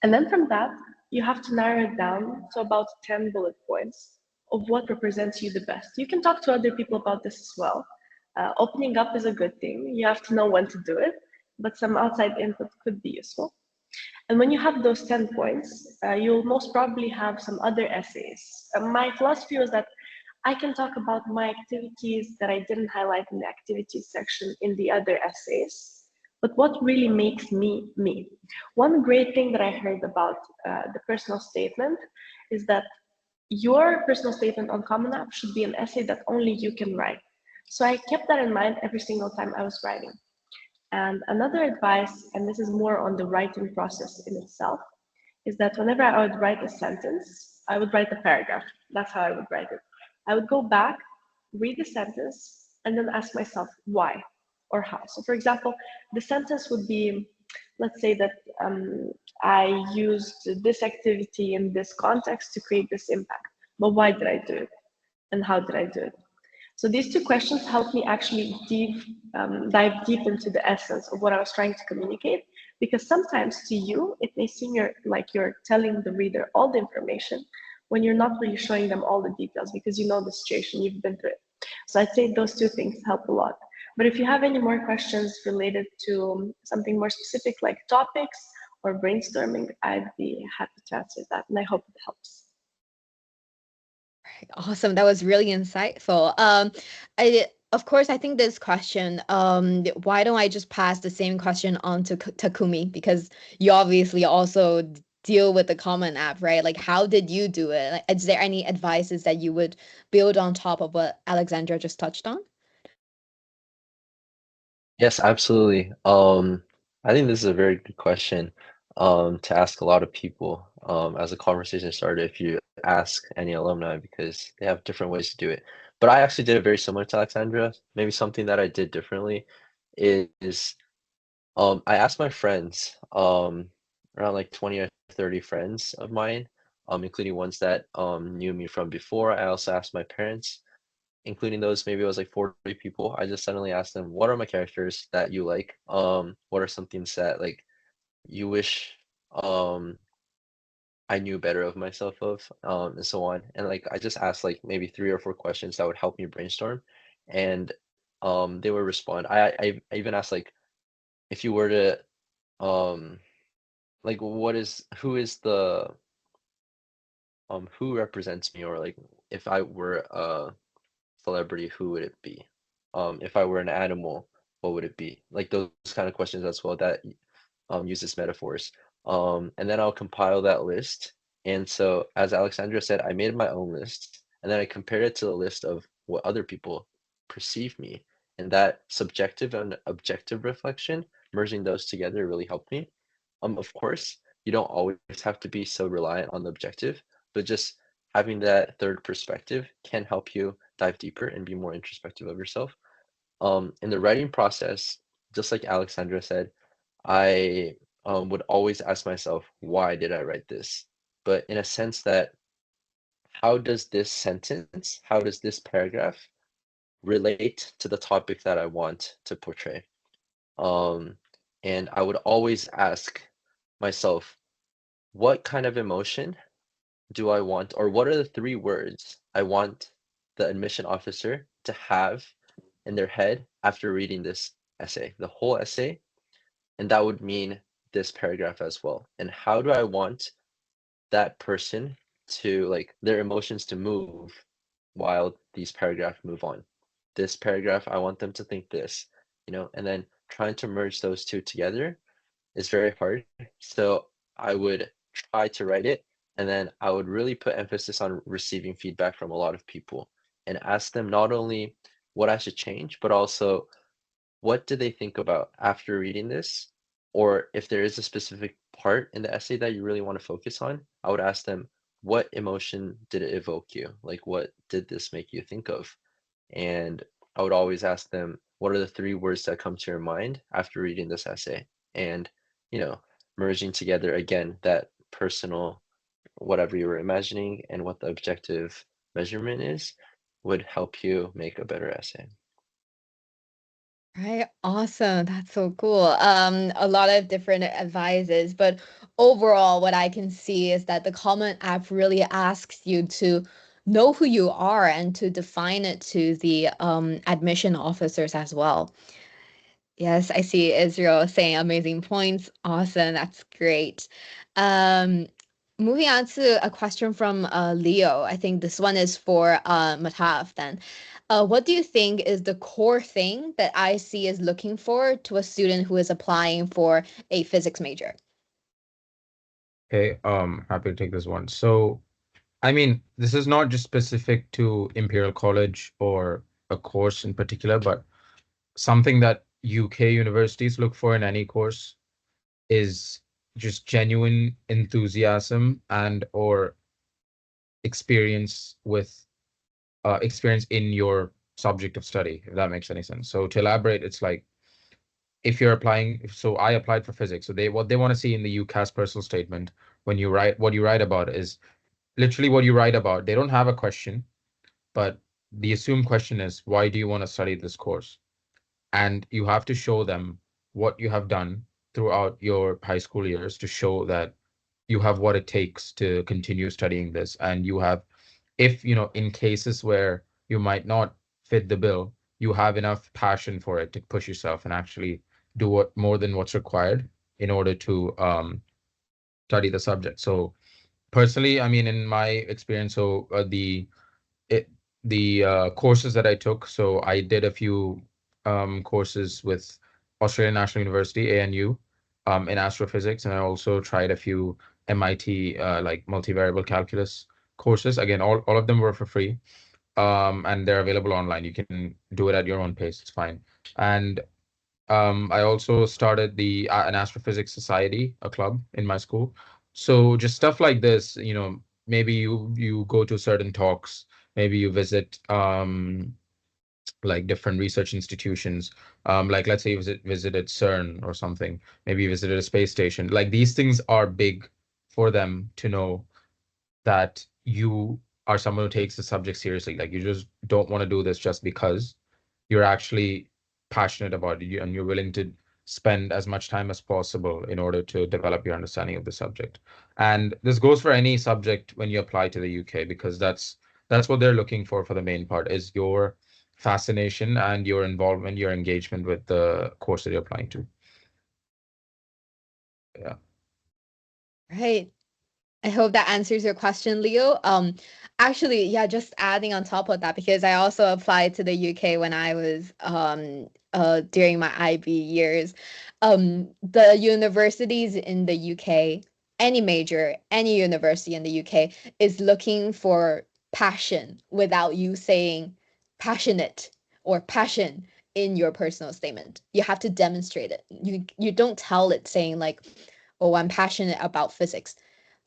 And then from that, you have to narrow it down to about 10 bullet points of what represents you the best. You can talk to other people about this as well. Opening up is a good thing. You have to know when to do it, but some outside input could be useful. And when you have those 10 points, you'll most probably have some other essays. My philosophy was that I can talk about my activities that I didn't highlight in the activities section in the other essays, but what really makes me me. One great thing that I heard about the personal statement is that your personal statement on Common App should be an essay that only you can write. So I kept that in mind every single time I was writing. And another advice, and this is more on the writing process in itself, is that whenever I would write a sentence, I would write a paragraph. That's how I would write it. I would go back, read the sentence, and then ask myself why or how. So, for example, the sentence would be, let's say that I used this activity in this context to create this impact. But why did I do it? And how did I do it? So these two questions helped me actually dive deep into the essence of what I was trying to communicate, because sometimes to you, it may seem like you're telling the reader all the information when you're not really showing them all the details because you know the situation, you've been through it. So I'd say those two things help a lot. But if you have any more questions related to something more specific like topics or brainstorming, I'd be happy to answer that, and I hope it helps. Awesome. That was really insightful. Of course, I think this question, why don't I just pass the same question on to Takumi? Because you obviously also deal with the Common App, right? Like, how did you do it? Like, is there any advices that you would build on top of what Alexandra just touched on? Yes, absolutely. I think this is a very good question to ask a lot of people as a conversation starter if you ask any alumni because they have different ways to do it. But I actually did it very similar to Alexandra. Maybe something that I did differently is I asked my friends, around like 20 or 30 friends of mine, including ones that knew me from before. I also asked my parents, including those, maybe it was like 40 people. I just suddenly asked them, what are my characters that you like? What are some things that like you wish I knew better of myself and so on. And like I just asked like maybe 3 or 4 questions that would help me brainstorm. And they would respond. I even asked like if you were to like who is the who represents me, or like if I were a celebrity, who would it be? If I were an animal, what would it be? Like those kind of questions as well that uses metaphors. And then I'll compile that list. And so, as Alexandra said, I made my own list, and then I compared it to the list of what other people perceive me. And that subjective and objective reflection, merging those together, really helped me. Of course, you don't always have to be so reliant on the objective, but just having that third perspective can help you dive deeper and be more introspective of yourself. In the writing process, just like Alexandra said, I would always ask myself, why did I write this? But in a sense that, how does this sentence, how does this paragraph relate to the topic that I want to portray? Um, and I would always ask myself, what kind of emotion do I want, or what are the 3 words I want the admission officer to have in their head after reading this essay, the whole essay? And that would mean this paragraph as well. And how do I want that person to, like, their emotions to move while these paragraphs move on? This paragraph, I want them to think this, and then trying to merge those two together is very hard. So I would try to write it, and then I would really put emphasis on receiving feedback from a lot of people and ask them not only what I should change, but also what do they think about after reading this? Or if there is a specific part in the essay that you really want to focus on, I would ask them, what emotion did it evoke you? Like, what did this make you think of? And I would always ask them, what are the 3 words that come to your mind after reading this essay? And, merging together again that personal, whatever you were imagining and what the objective measurement is, would help you make a better essay. Right, awesome. That's so cool. A lot of different advices, but overall, what I can see is that the Common App really asks you to know who you are and to define it to the admission officers as well. Yes, I see Israel saying amazing points. Awesome, that's great. Um, Moving on to a question from Leo. I think this one is for Mataf then. What do you think is the core thing that IC is looking for to a student who is applying for a physics major? Okay, happy to take this one. So, I mean, this is not just specific to Imperial College or a course in particular, but something that UK universities look for in any course is just genuine enthusiasm and or experience with experience in your subject of study, if that makes any sense. So to elaborate, it's like if you're applying, so I applied for physics. So what they want to see in the UCAS personal statement when you write what you write about is literally what you write about. They don't have a question, but the assumed question is, why do you want to study this course? And you have to show them what you have done throughout your high school years to show that you have what it takes to continue studying this. And you have, if, in cases where you might not fit the bill, you have enough passion for it to push yourself and actually do what more than what's required in order to study the subject. So personally, I mean, in my experience, so it, the courses that I took, so I did a few courses with Australian National University, ANU, in astrophysics, and I also tried a few MIT like multivariable calculus courses. Again, all of them were for free, and they're available online. You can do it at your own pace. It's fine. And I also started the an astrophysics society, a club in my school. So just stuff like this, maybe you go to certain talks, maybe you visit like different research institutions, like let's say you visited CERN or something, maybe you visited a space station. Like these things are big for them to know that you are someone who takes the subject seriously. Like you just don't want to do this just because you're actually passionate about it and you're willing to spend as much time as possible in order to develop your understanding of the subject. And this goes for any subject when you apply to the UK, because that's what they're looking for the main part is your fascination and your involvement, your engagement with the course that you're applying to. Yeah. Right. I hope that answers your question, Leo. Actually, yeah, just adding on top of that, because I also applied to the UK when I was during my IB years. The universities in the UK, any major, any university in the UK is looking for passion without you saying passionate or passion in your personal statement. You have to demonstrate it. You don't tell it saying like, oh, I'm passionate about physics.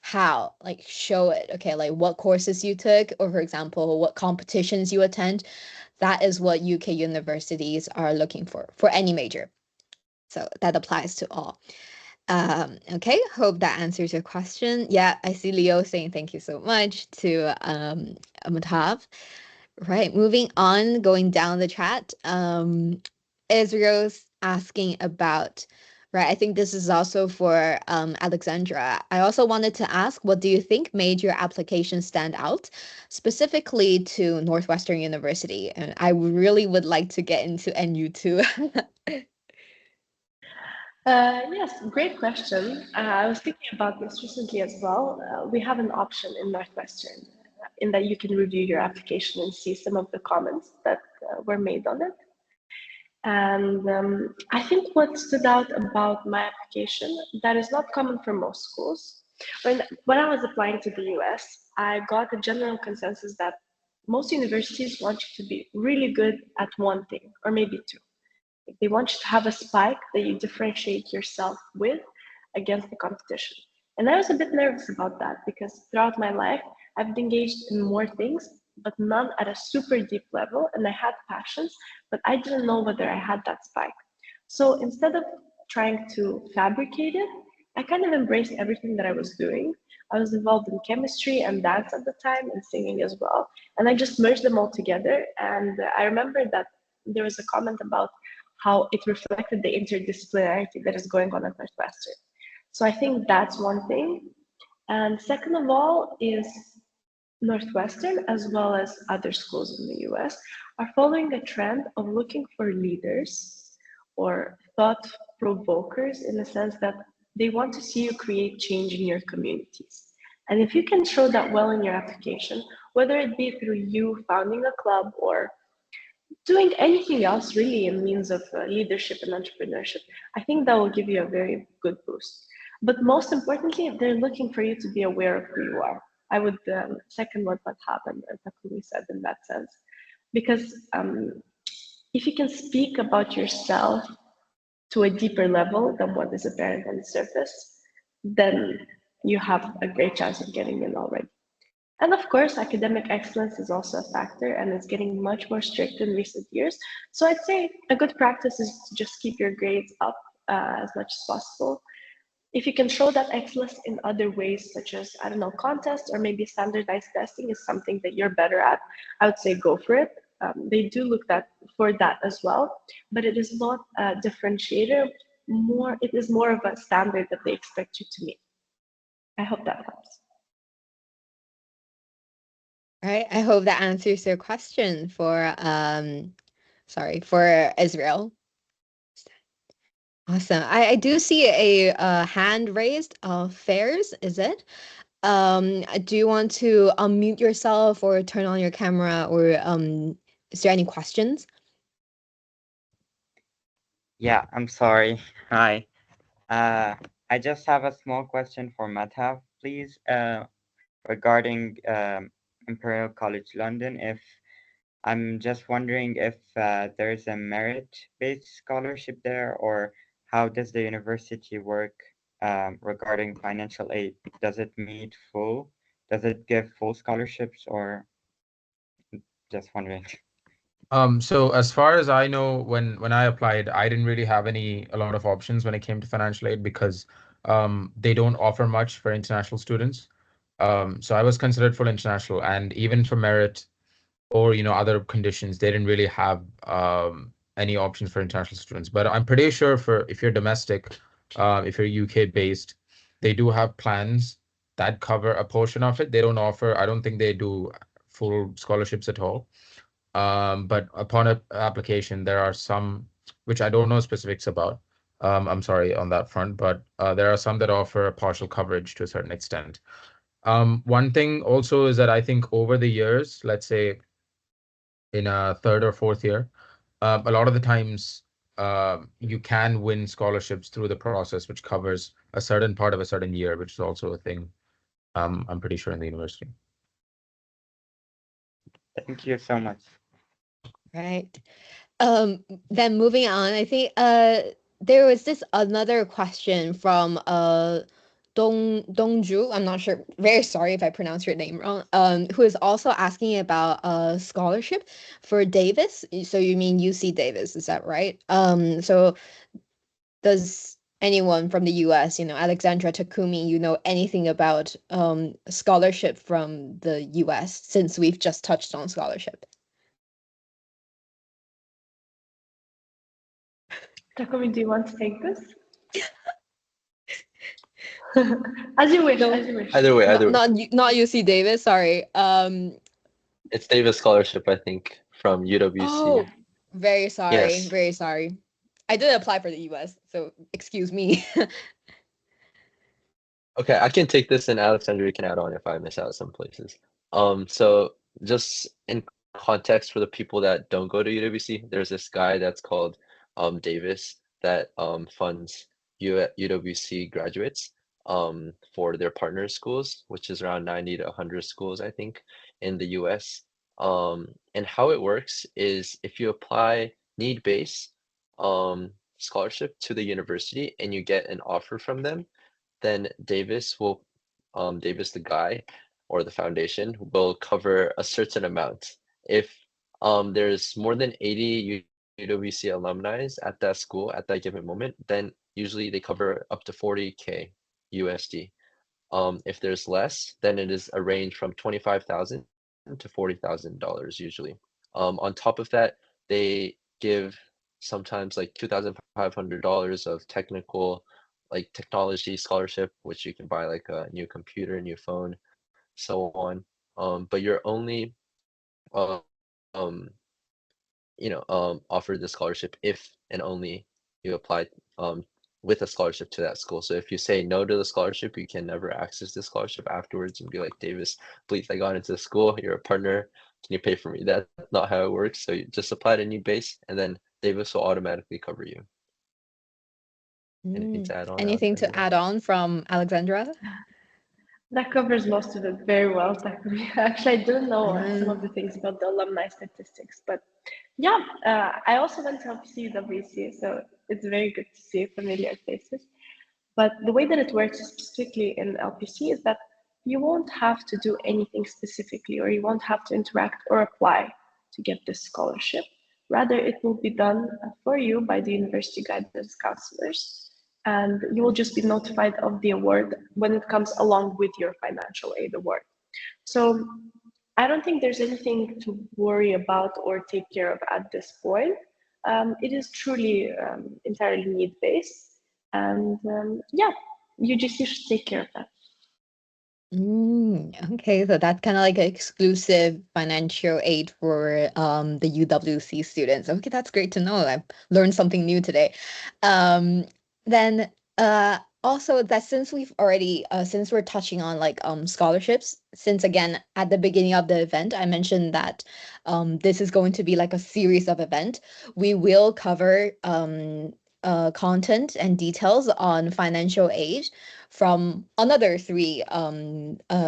How? Like show it. Okay, like what courses you took, or for example, what competitions you attend. That is what UK universities are looking for any major. So that applies to all. Okay, hope that answers your question. Yeah, I see Leo saying thank you so much to Amitav. Right, moving on, going down the chat. Israel's asking about, right, I think this is also for Alexandra. I also wanted to ask, what do you think made your application stand out, specifically to Northwestern University? And I really would like to get into NU too. Yes, great question. I was thinking about this recently as well. We have an option in Northwestern in that you can review your application and see some of the comments that were made on it. And I think what stood out about my application that is not common for most schools. When I was applying to the US, I got a general consensus that most universities want you to be really good at one thing or maybe two. They want you to have a spike that you differentiate yourself with against the competition. And I was a bit nervous about that because throughout my life, I've been engaged in more things, but none at a super deep level. And I had passions, but I didn't know whether I had that spike. So instead of trying to fabricate it, I kind of embraced everything that I was doing. I was involved in chemistry and dance at the time and singing as well. And I just merged them all together. And I remember that there was a comment about how it reflected the interdisciplinarity that is going on at Northwestern. So I think that's one thing. And second of all is Northwestern, as well as other schools in the US, are following a trend of looking for leaders or thought provokers in the sense that they want to see you create change in your communities. And if you can show that well in your application, whether it be through you founding a club or doing anything else really in means of leadership and entrepreneurship, I think that will give you a very good boost. But most importantly, they're looking for you to be aware of who you are. I would second what happened, as Takumi said in that sense, because if you can speak about yourself to a deeper level than what is apparent on the surface, then you have a great chance of getting in already. And of course, academic excellence is also a factor and it's getting much more strict in recent years. So I'd say a good practice is to just keep your grades up as much as possible. If you can show that excellence in other ways, such as, I don't know, contests or maybe standardized testing is something that you're better at, I would say go for it. They do look for that as well, but it is not a differentiator. It is more of a standard that they expect you to meet. I hope that helps. All right, I hope that answers your question for Israel. Awesome. I do see a hand raised. Fairs, is it? Do you want to unmute yourself or turn on your camera, or is there any questions? Yeah, I'm sorry. Hi. I just have a small question for Madhav, please, regarding Imperial College London. If I'm just wondering if there's a merit-based scholarship there, or how does the university work regarding financial aid? Does it give full scholarships, or just wondering? So as far as I know, when I applied, I didn't really have a lot of options when it came to financial aid, because they don't offer much for international students. So I was considered full international, and even for merit or other conditions, they didn't really have any options for international students. But I'm pretty sure for if you're domestic, if you're UK based, they do have plans that cover a portion of it. They don't offer, I don't think they do full scholarships at all. But upon application, there are some which I don't know specifics about. I'm sorry on that front, but there are some that offer partial coverage to a certain extent. One thing also is that I think over the years, let's say in a third or fourth year, a lot of the times you can win scholarships through the process, which covers a certain part of a certain year, which is also a thing, I'm pretty sure, in the university. Thank you so much. Right. Then moving on, I think there was this another question from Dongju. I'm not sure. Very sorry if I pronounced your name wrong. Who is also asking about a scholarship for Davis. So you mean UC Davis, is that right? So does anyone from the US, Alexandra, Takumi, anything about scholarship from the US, since we've just touched on scholarship? Takumi, do you want to take this? As you wish, No. as you wish. Either way, Not UC Davis, sorry. It's Davis Scholarship, I think, from UWC. Oh, very sorry, Yes. very sorry. I did apply for the US, so excuse me. Okay, I can take this, and Alexandra, you can add on if I miss out some places. So just in context for the people that don't go to UWC, there's this guy that's called Davis that funds UWC graduates for their partner schools, which is around 90 to 100 schools, I think, in the US. And how it works is if you apply need-based scholarship to the university and you get an offer from them, then Davis the guy or the foundation will cover a certain amount. If there's more than 80 UWC alumni at that school at that given moment, then usually they cover up to 40K USD. If there's less, then it is a range from 25,000 to $40,000 usually. On top of that, they give sometimes like $2,500 of technology scholarship, which you can buy like a new computer, new phone, so on. but you're only um, offered the scholarship if and only you apply with a scholarship to that school. So if you say no to the scholarship, you can never access the scholarship afterwards and be like, Davis, please, I got into the school. You're a partner. Can you pay for me? That's not how it works. So you just apply to new base, and then Davis will automatically cover you. Anything to add on, Anything to Alexandra? add on from Alexandra? That covers most of it very well, Takumi. Actually, I didn't know some of the Mm. things about the alumni statistics, but yeah, I also went to LPC WC, so it's very good to see familiar faces. But the way that it works specifically in LPC is that you won't have to do anything specifically, or you won't have to interact or apply to get this scholarship. Rather, it will be done for you by the university guidance counselors, and you will just be notified of the award when it comes along with your financial aid award. So I don't think there's anything to worry about or take care of at this point. It is truly entirely need-based, and yeah, UGC should take care of that. Okay, so that's kind of like an exclusive financial aid for the UWC students. Okay, that's great to know. I've learned something new today. Then also that since we've already since we're touching on like scholarships, since again at the beginning of the event I mentioned that this is going to be like a series of event, we will cover content and details on financial aid from another three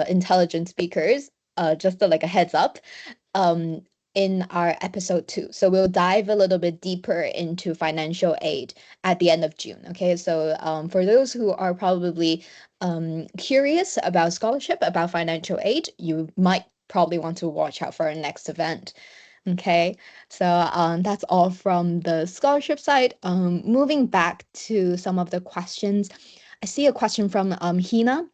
intelligent speakers, just like a heads up, um, in our episode 2. So we'll dive a little bit deeper into financial aid at the end of June. Okay, so for those who are probably curious about scholarship, about financial aid, you might probably want to watch out for our next event. Okay, so that's all from the scholarship side. Moving back to some of the questions, I see a question from Hina.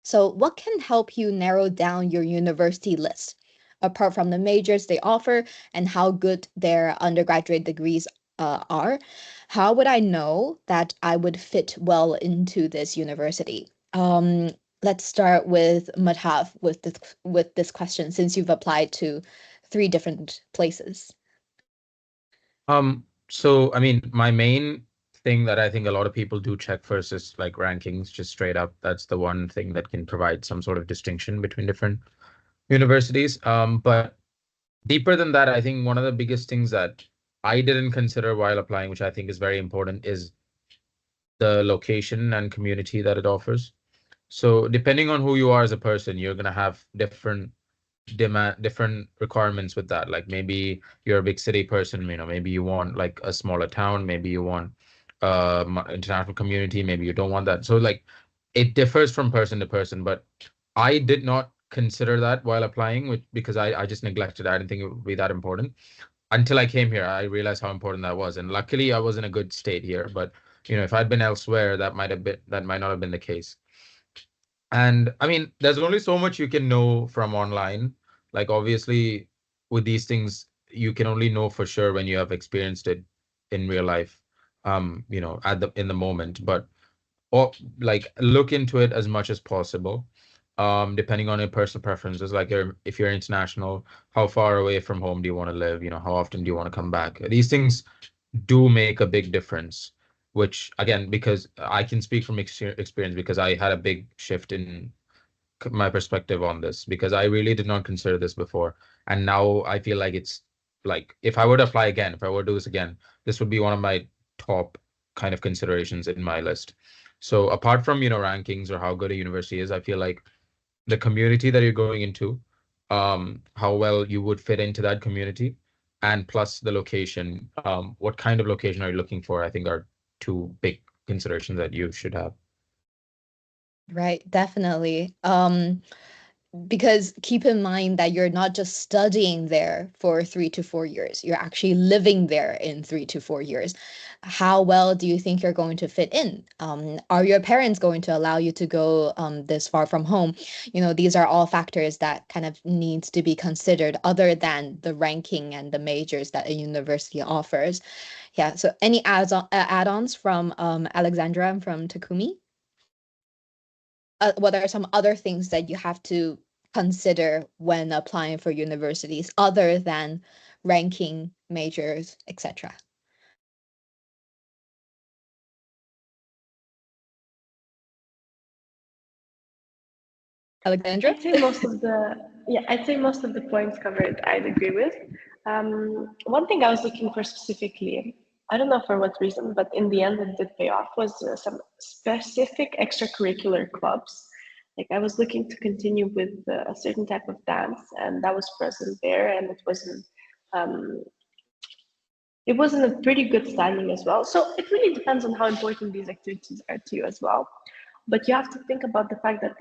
So, what can help you narrow down your university list, apart from the majors they offer and how good their undergraduate degrees are? How would I know that I would fit well into this university? Let's start with Madhav with this question, since you've applied to 3 different places. So I mean, my main thing that I think a lot of people do check first is like rankings, just straight up. That's the one thing that can provide some sort of distinction between different universities. But deeper than that, I think one of the biggest things that I didn't consider while applying, which I think is very important, is the location and community that it offers. So depending on who you are as a person, you're gonna have different requirements with that. Like maybe you're a big city person, maybe you want like a smaller town, maybe you want international community, maybe you don't want that. So like it differs from person to person, but I did not consider that while applying, because I just neglected it. I didn't think it would be that important until I came here. I realized how important that was, and luckily I was in a good state here. But if I'd been elsewhere, that might not have been the case. And I mean, there's only so much you can know from online. Like obviously, with these things, you can only know for sure when you have experienced it in real life. In the moment. But or like look into it as much as possible. Depending on your personal preferences, like if you're international, how far away from home do you want to live? How often do you want to come back? These things do make a big difference, which again, because I can speak from experience, because I had a big shift in my perspective on this, because I really did not consider this before. And now I feel like it's like, if I were to apply again, if I were to do this again, this would be one of my top kind of considerations in my list. So apart from, rankings or how good a university is, I feel like the community that you're going into, how well you would fit into that community, and plus the location, what kind of location are you looking for, I think are two big considerations that you should have. Right, definitely. Because keep in mind that you're not just studying there for 3 to 4 years, you're actually living there in 3 to 4 years. How well do you think you're going to fit in? Are your parents going to allow you to go this far from home? These are all factors that kind of needs to be considered other than the ranking and the majors that a university offers. Yeah, so any add-ons from Alexandra and from Takumi? What are some other things that you have to consider when applying for universities other than ranking, majors, etc.? Alexandra? I'd say most of the points covered I'd agree with. One thing I was looking for specifically, I don't know for what reason, but in the end it did pay off, was some specific extracurricular clubs. Like I was looking to continue with a certain type of dance, and that was present there, and um, it was in a pretty good standing as well. So it really depends on how important these activities are to you as well. But you have to think about the fact that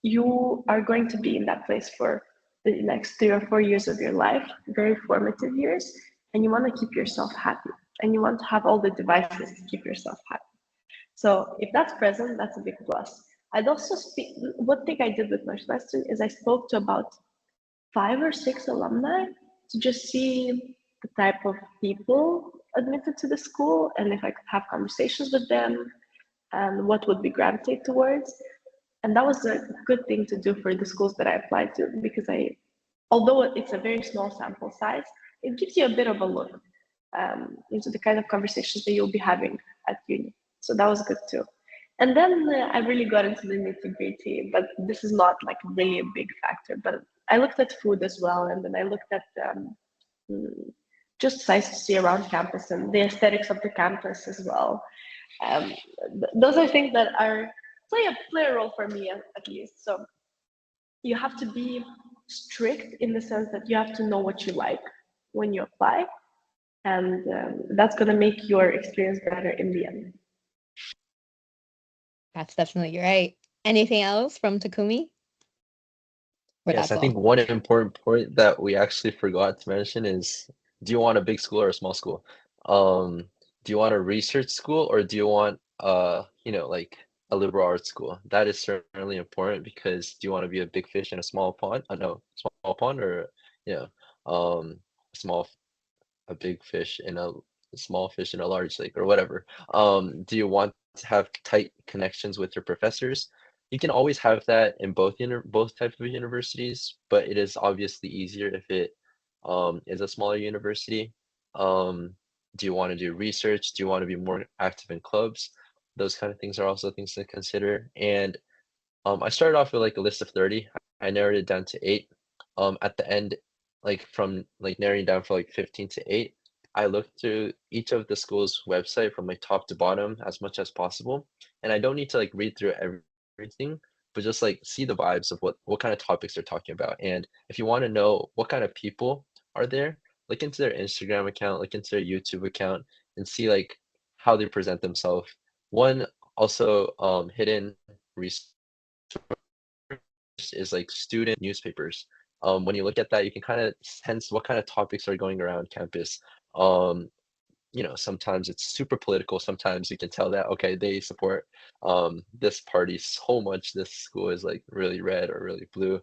you are going to be in that place for the next 3 or 4 years of your life, very formative years, and you want to keep yourself happy, and you want to have all the devices to keep yourself happy. So if that's present, that's a big plus. I'd also speak, one thing I did with Northwestern is I spoke to about 5 or 6 alumni to just see the type of people admitted to the school and if I could have conversations with them and what would be gravitated towards. And that was a good thing to do for the schools that I applied to, because although it's a very small sample size, it gives you a bit of a look into the kind of conversations that you'll be having at uni. So that was good too. And then I really got into the nitty-gritty, but this is not like really a big factor, but I looked at food as well, and then I looked at just sights to see around campus and the aesthetics of the campus as well. Those are things that play a role for me at least. So you have to be strict in the sense that you have to know what you like when you apply, and that's going to make your experience better in the end. That's definitely right. Anything else from Takumi? Yes, I think one important point that we actually forgot to mention is, do you want a big school or a small school? Do you want a research school, or do you want like a liberal arts school? That is certainly important, because do you want to be a big fish in a small pond? No, small pond, or um small a big fish in a small fish in a large lake, or whatever. Do you want to have tight connections with your professors? You can always have that in both types of universities, but it is obviously easier if it is a smaller university. Do you want to do research? Do you want to be more active in clubs? Those kind of things are also things to consider. And I started off with like a list of 30. I narrowed it down to 8. At the end, like from like narrowing down for like 15 to 8, I looked through each of the school's website from like top to bottom as much as possible. And I don't need to like read through everything, but just like see the vibes of what kind of topics they're talking about. And if you want to know what kind of people are there, look into their Instagram account, look into their YouTube account, and see like how they present themselves. One also hidden resource is like student newspapers. When you look at that, you can kind of sense what kind of topics are going around campus. Sometimes it's super political. Sometimes you can tell that, okay, they support this party so much. This school is like really red or really blue.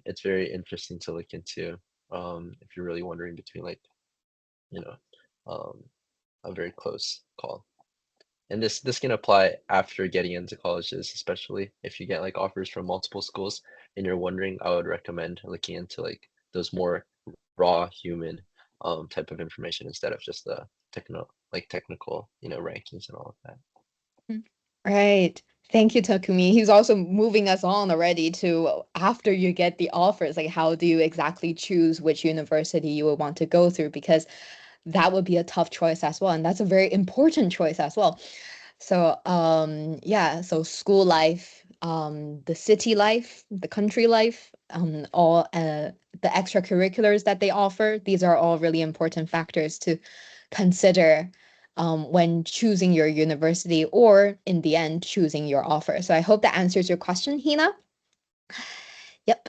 It's very interesting to look into if you're really wondering between like, you know, um, a very close call. And this can apply after getting into colleges, especially if you get like offers from multiple schools and you're wondering. I would recommend looking into like those more raw human type of information instead of just the technical rankings and all of that. Right. Thank you, Takumi. He's also moving us on already to, after you get the offers, like how do you exactly choose which university you would want to go through? Because that would be a tough choice as well. And that's a very important choice as well. So so school life, the city life, the country life, all the extracurriculars that they offer, these are all really important factors to consider when choosing your university, or in the end choosing your offer. So I hope that answers your question, Hina. Yep.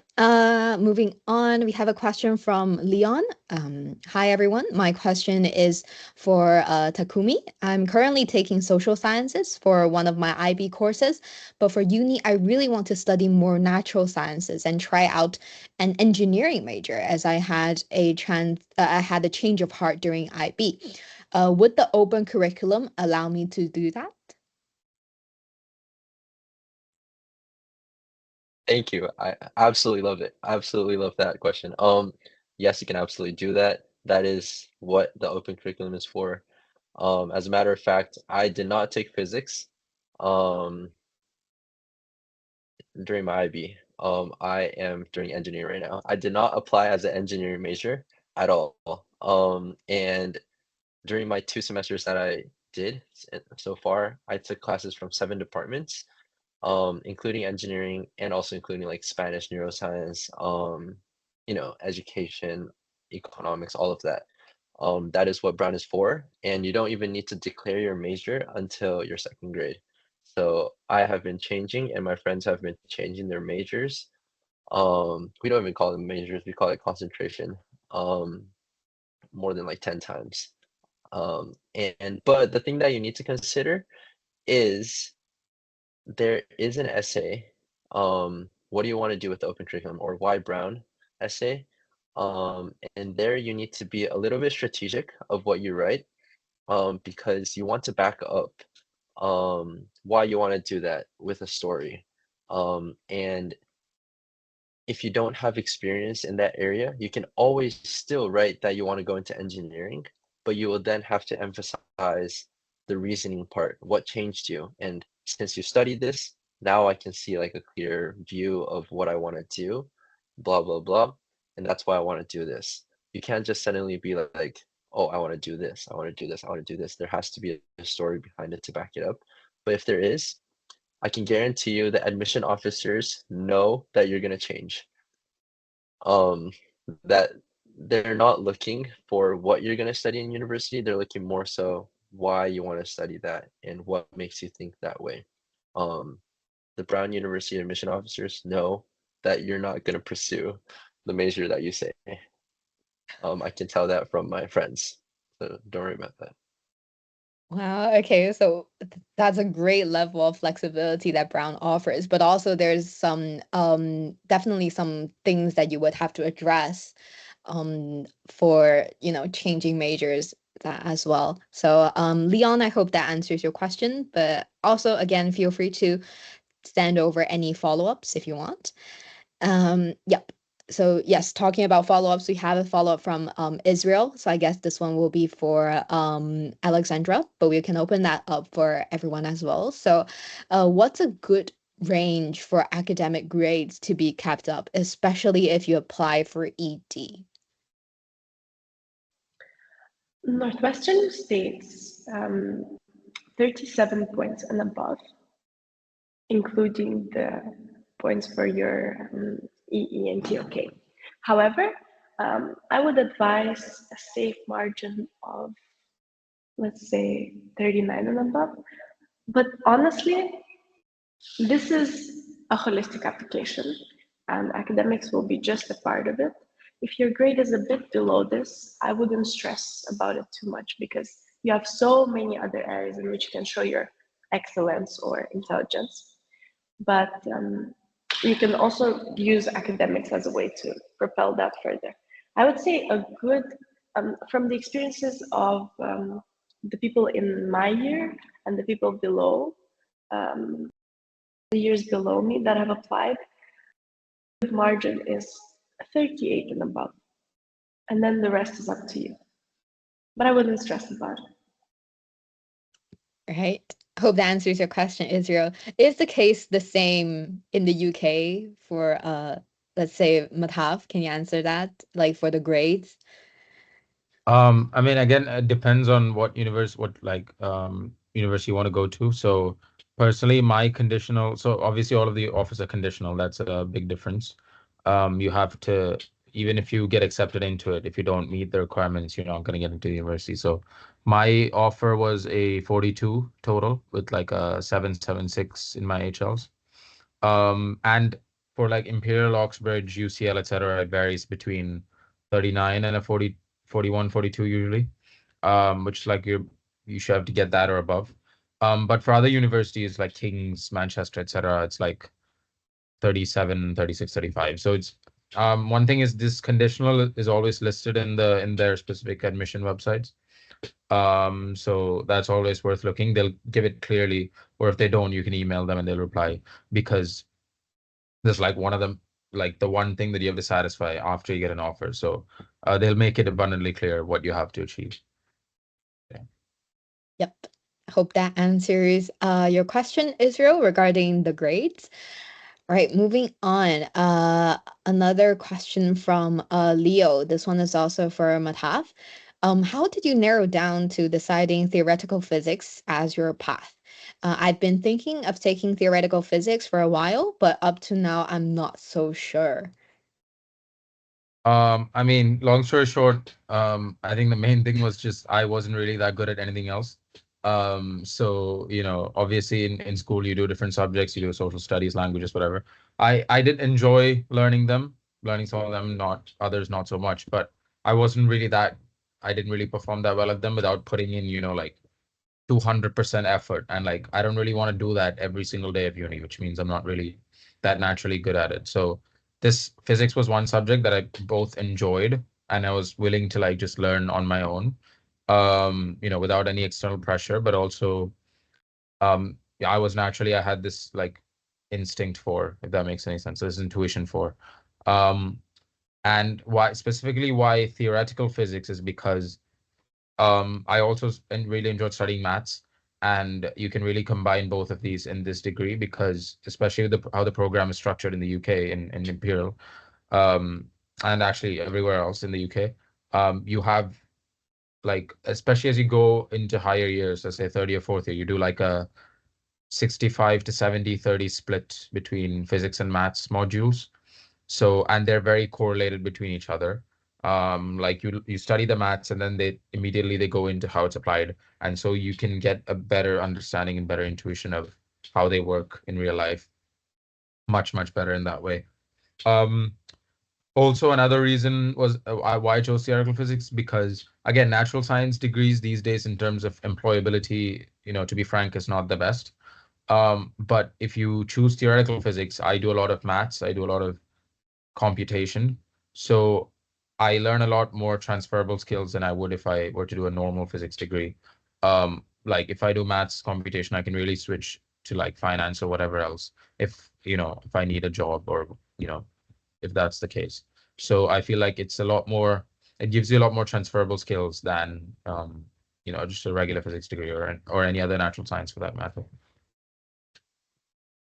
Moving on, we have a question from Leon. Hi, everyone. My question is for Takumi. I'm currently taking social sciences for one of my IB courses, but for uni, I really want to study more natural sciences and try out an engineering major, as I had a change of heart during IB. Would the open curriculum allow me to do that? Thank you. I absolutely love it. I absolutely love that question. Yes, you can absolutely do that. That is what the open curriculum is for. As a matter of fact, I did not take physics during my IB. I am doing engineering right now. I did not apply as an engineering major at all. And during my 2 semesters that I did so far, I took classes from 7 departments, including engineering and also including like Spanish, neuroscience, education, economics, all of that. That is what Brown is for, and you don't even need to declare your major until your 2nd grade. So I have been changing, and my friends have been changing their majors. We don't even call them majors; we call it concentration. More than like 10 times. But the thing that you need to consider is there is an essay. What do you want to do with the open curriculum, or why Brown essay? And there you need to be a little bit strategic of what you write, because you want to back up why you want to do that with a story. And if you don't have experience in that area, you can always still write that you want to go into engineering, but you will then have to emphasize the reasoning part. What changed you? And since you studied this, now I can see like a clear view of what I want to do, blah, blah, blah. And that's why I want to do this. You can't just suddenly be like, oh, I want to do this. I want to do this. I want to do this. There has to be a story behind it to back it up. But if there is, I can guarantee you the admission officers know that you're going to change. Um, that they're not looking for what you're going to study in university. They're looking more so why you want to study that and what makes you think that way. Um, the Brown University admission officers know that you're not going to pursue the major that you say. I can tell that from my friends. So don't worry about that. Wow, okay, so that's a great level of flexibility that Brown offers, but also there's some definitely some things that you would have to address for, changing majors as well. So Leon, I hope that answers your question, but also again, feel free to send over any follow-ups if you want. Yep. So yes, talking about follow-ups, we have a follow-up from Israel. So I guess this one will be for Alexandra, but we can open that up for everyone as well. So what's a good range for academic grades to be kept up, especially if you apply for ED? Northwestern states 37 points and above, including the points for your EE and TOK. However, I would advise a safe margin of, let's say, 39 and above. But honestly, this is a holistic application, and academics will be just a part of it. If your grade is a bit below this, I wouldn't stress about it too much, because you have so many other areas in which you can show your excellence or intelligence. But you can also use academics as a way to propel that further. I would say a good, from the experiences of the people in my year and the people below, the years below me that have applied, the margin is 38 and above. And then the rest is up to you. But I wouldn't stress about it. Right. Hope that answers your question, Israel. Is the case the same in the UK for let's say Madhav? Can you answer that? Like for the grades? I mean, again, it depends on what university you want to go to. So personally, my conditional, so obviously all of the offers are conditional. That's a big difference. You have to, even if you get accepted into it, if you don't meet the requirements, you're not going to get into the university. So my offer was a 42 total with like a 776 in my HLs. And for like Imperial, Oxbridge, UCL, etc., it varies between 39 and a 40, 41, 42 usually, which like you should have to get that or above. But for other universities like King's, Manchester, etc., it's like 37, 36, 35. So it's one thing is this conditional is always listed in their specific admission websites. So that's always worth looking. They'll give it clearly, or if they don't, you can email them and they'll reply, because There's like one of them, like the one thing that you have to satisfy after you get an offer. So they'll make it abundantly clear what you have to achieve. Yeah. Yep. I hope that answers your question, Israel, regarding the grades. All right, moving on. Another question from Leo. This one is also for Madhav. How did you narrow down to deciding theoretical physics as your path? I've been thinking of taking theoretical physics for a while, but up to now, I'm not so sure. I mean, long story short, I think the main thing was just I wasn't really that good at anything else. So, obviously in school you do different subjects, you do social studies, languages, whatever. I did enjoy learning some of them, not others, not so much, but I wasn't really I didn't really perform that well at them without putting in, like 200% effort. And like, I don't really want to do that every single day of uni, which means I'm not really that naturally good at it. So this physics was one subject that I both enjoyed and I was willing to like just learn on my own, without any external pressure, but also, yeah, I had this like instinct for, if that makes any sense, this intuition for, um, and why theoretical physics is because I also really enjoyed studying maths, and you can really combine both of these in this degree because, especially with how the program is structured in the UK in Imperial, um, and actually everywhere else in the UK, you have like, especially as you go into higher years, let's say third year, fourth year, you do like a 65 to 70-30 split between physics and maths modules. So, and they're very correlated between each other. Like you study the maths and then they go into how it's applied. And so you can get a better understanding and better intuition of how they work in real life. Much, much better in that way. Um, Also, another reason was why I chose theoretical physics, because again, natural science degrees these days in terms of employability, to be frank, is not the best. But if you choose theoretical physics, I do a lot of maths, I do a lot of computation. So I learn a lot more transferable skills than I would if I were to do a normal physics degree. Like if I do maths computation, I can really switch to like finance or whatever else if I need a job or, if that's the case. So I feel like it gives you a lot more transferable skills than, just a regular physics degree or any other natural science for that matter.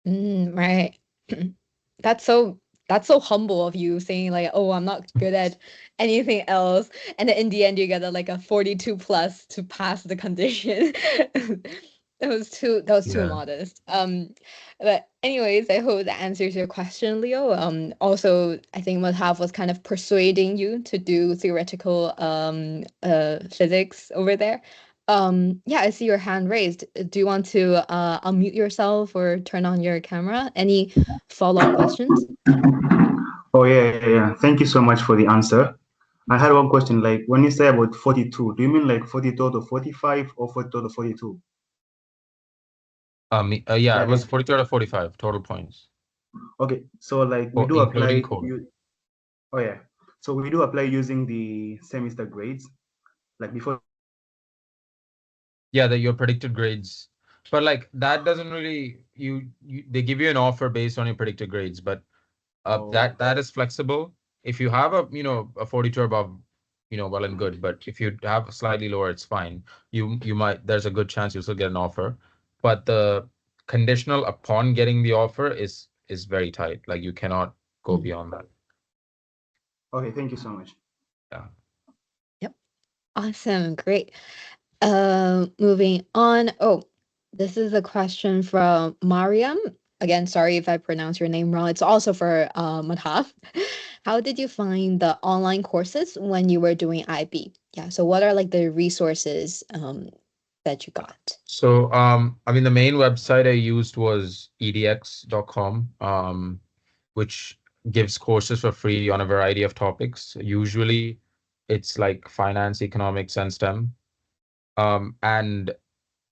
Right. That's so that's so humble of you saying like, oh, I'm not good at anything else. And then in the end you get like a 42 plus to pass the condition. That was too Yeah. modest. But anyways, I hope that answers your question, Leo. Also I think Madhav was kind of persuading you to do theoretical physics over there. Yeah, I see your hand raised. Do you want to unmute yourself or turn on your camera? Any follow-up questions? Oh, yeah. Thank you so much for the answer. I had one question. Like, when you say about 42, do you mean like 42 to 45 or 42 to 42? Yeah, it Yeah. was 42 out of 45 total points, Okay. So, like, we or do including apply core. you. Oh, yeah. So we do apply using the semester grades. Like before. Yeah, your predicted grades, but like that doesn't really they give you an offer based on your predicted grades, but Oh, that is flexible. If you have a 42 or above, well and good. But if you have slightly lower, it's fine. There's a good chance you'll still get an offer, but the conditional upon getting the offer is very tight. Like you cannot go beyond that. okay. Thank you so much. Yeah. Yep. Awesome. Great. Moving on. Oh, this is a question from Mariam. Again, sorry if I pronounce your name wrong. It's also for Madhav. How did you find the online courses when you were doing IB? Yeah, so what are like the resources that you got? So, I mean, the main website I used was edx.com, which gives courses for free on a variety of topics. Usually it's like finance, economics, and STEM. And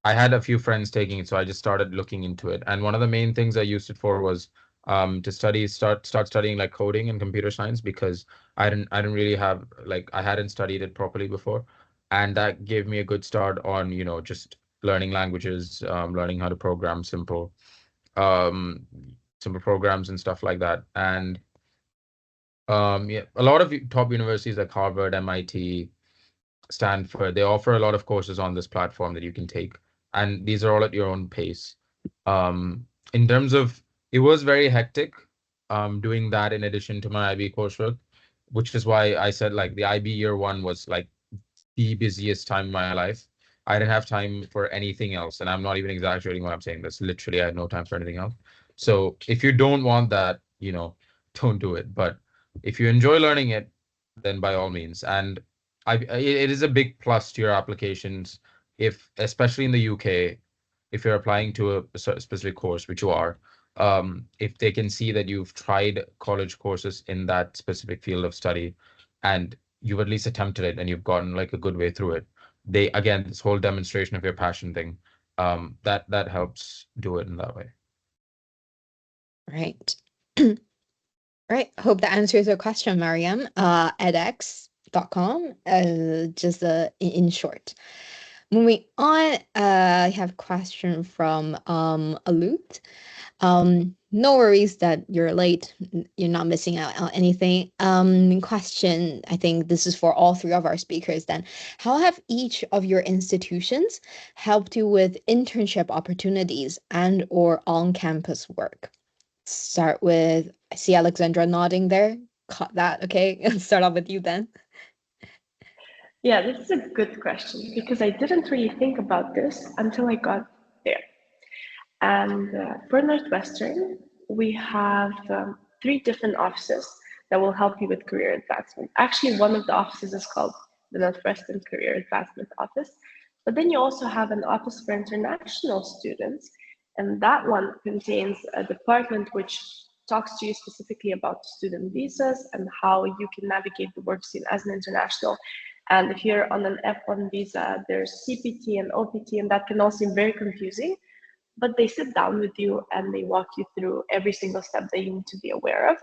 I had a few friends taking it, so I just started looking into it. And one of the main things I used it for was to start studying like coding and computer science, because I didn't really have, like, I hadn't studied it properly before, and that gave me a good start on, just learning languages, learning how to program simple. Um, summer programs and stuff like that. And yeah, a lot of top universities like Harvard, MIT, Stanford, they offer a lot of courses on this platform that you can take, and these are all at your own pace. In terms of, it was very hectic doing that in addition to my IB coursework, which is why I said like the IB year one was like the busiest time in my life. I didn't have time for anything else, and I'm not even exaggerating when I'm saying this. Literally, I had no time for anything else. So if you don't want that, don't do it. But if you enjoy learning it, then by all means. And it is a big plus to your applications if, especially in the UK, if you're applying to a specific course, which you are, if they can see that you've tried college courses in that specific field of study and you've at least attempted it and you've gotten like a good way through it, they, again, this whole demonstration of your passion thing, that helps do it in that way. Right. Right. Hope that answers your question, Mariam. edX.com, just in short. Moving on, I have a question from Alut. No worries that you're late. You're not missing out on anything. Question, I think this is for all three of our speakers then. How have each of your institutions helped you with internship opportunities and or on-campus work? Start with, I see Alexandra nodding there. Caught that. Okay, let's start off with you then. Yeah, this is a good question because I didn't really think about this until I got there. And for Northwestern, we have 3 different offices that will help you with career advancement. Actually, one of the offices is called the Northwestern Career Advancement Office. But then you also have an office for international students. And that one contains a department which talks to you specifically about student visas and how you can navigate the work scene as an international. And if you're on an F1 visa, there's CPT and OPT, and that can all seem very confusing. But they sit down with you and they walk you through every single step that you need to be aware of.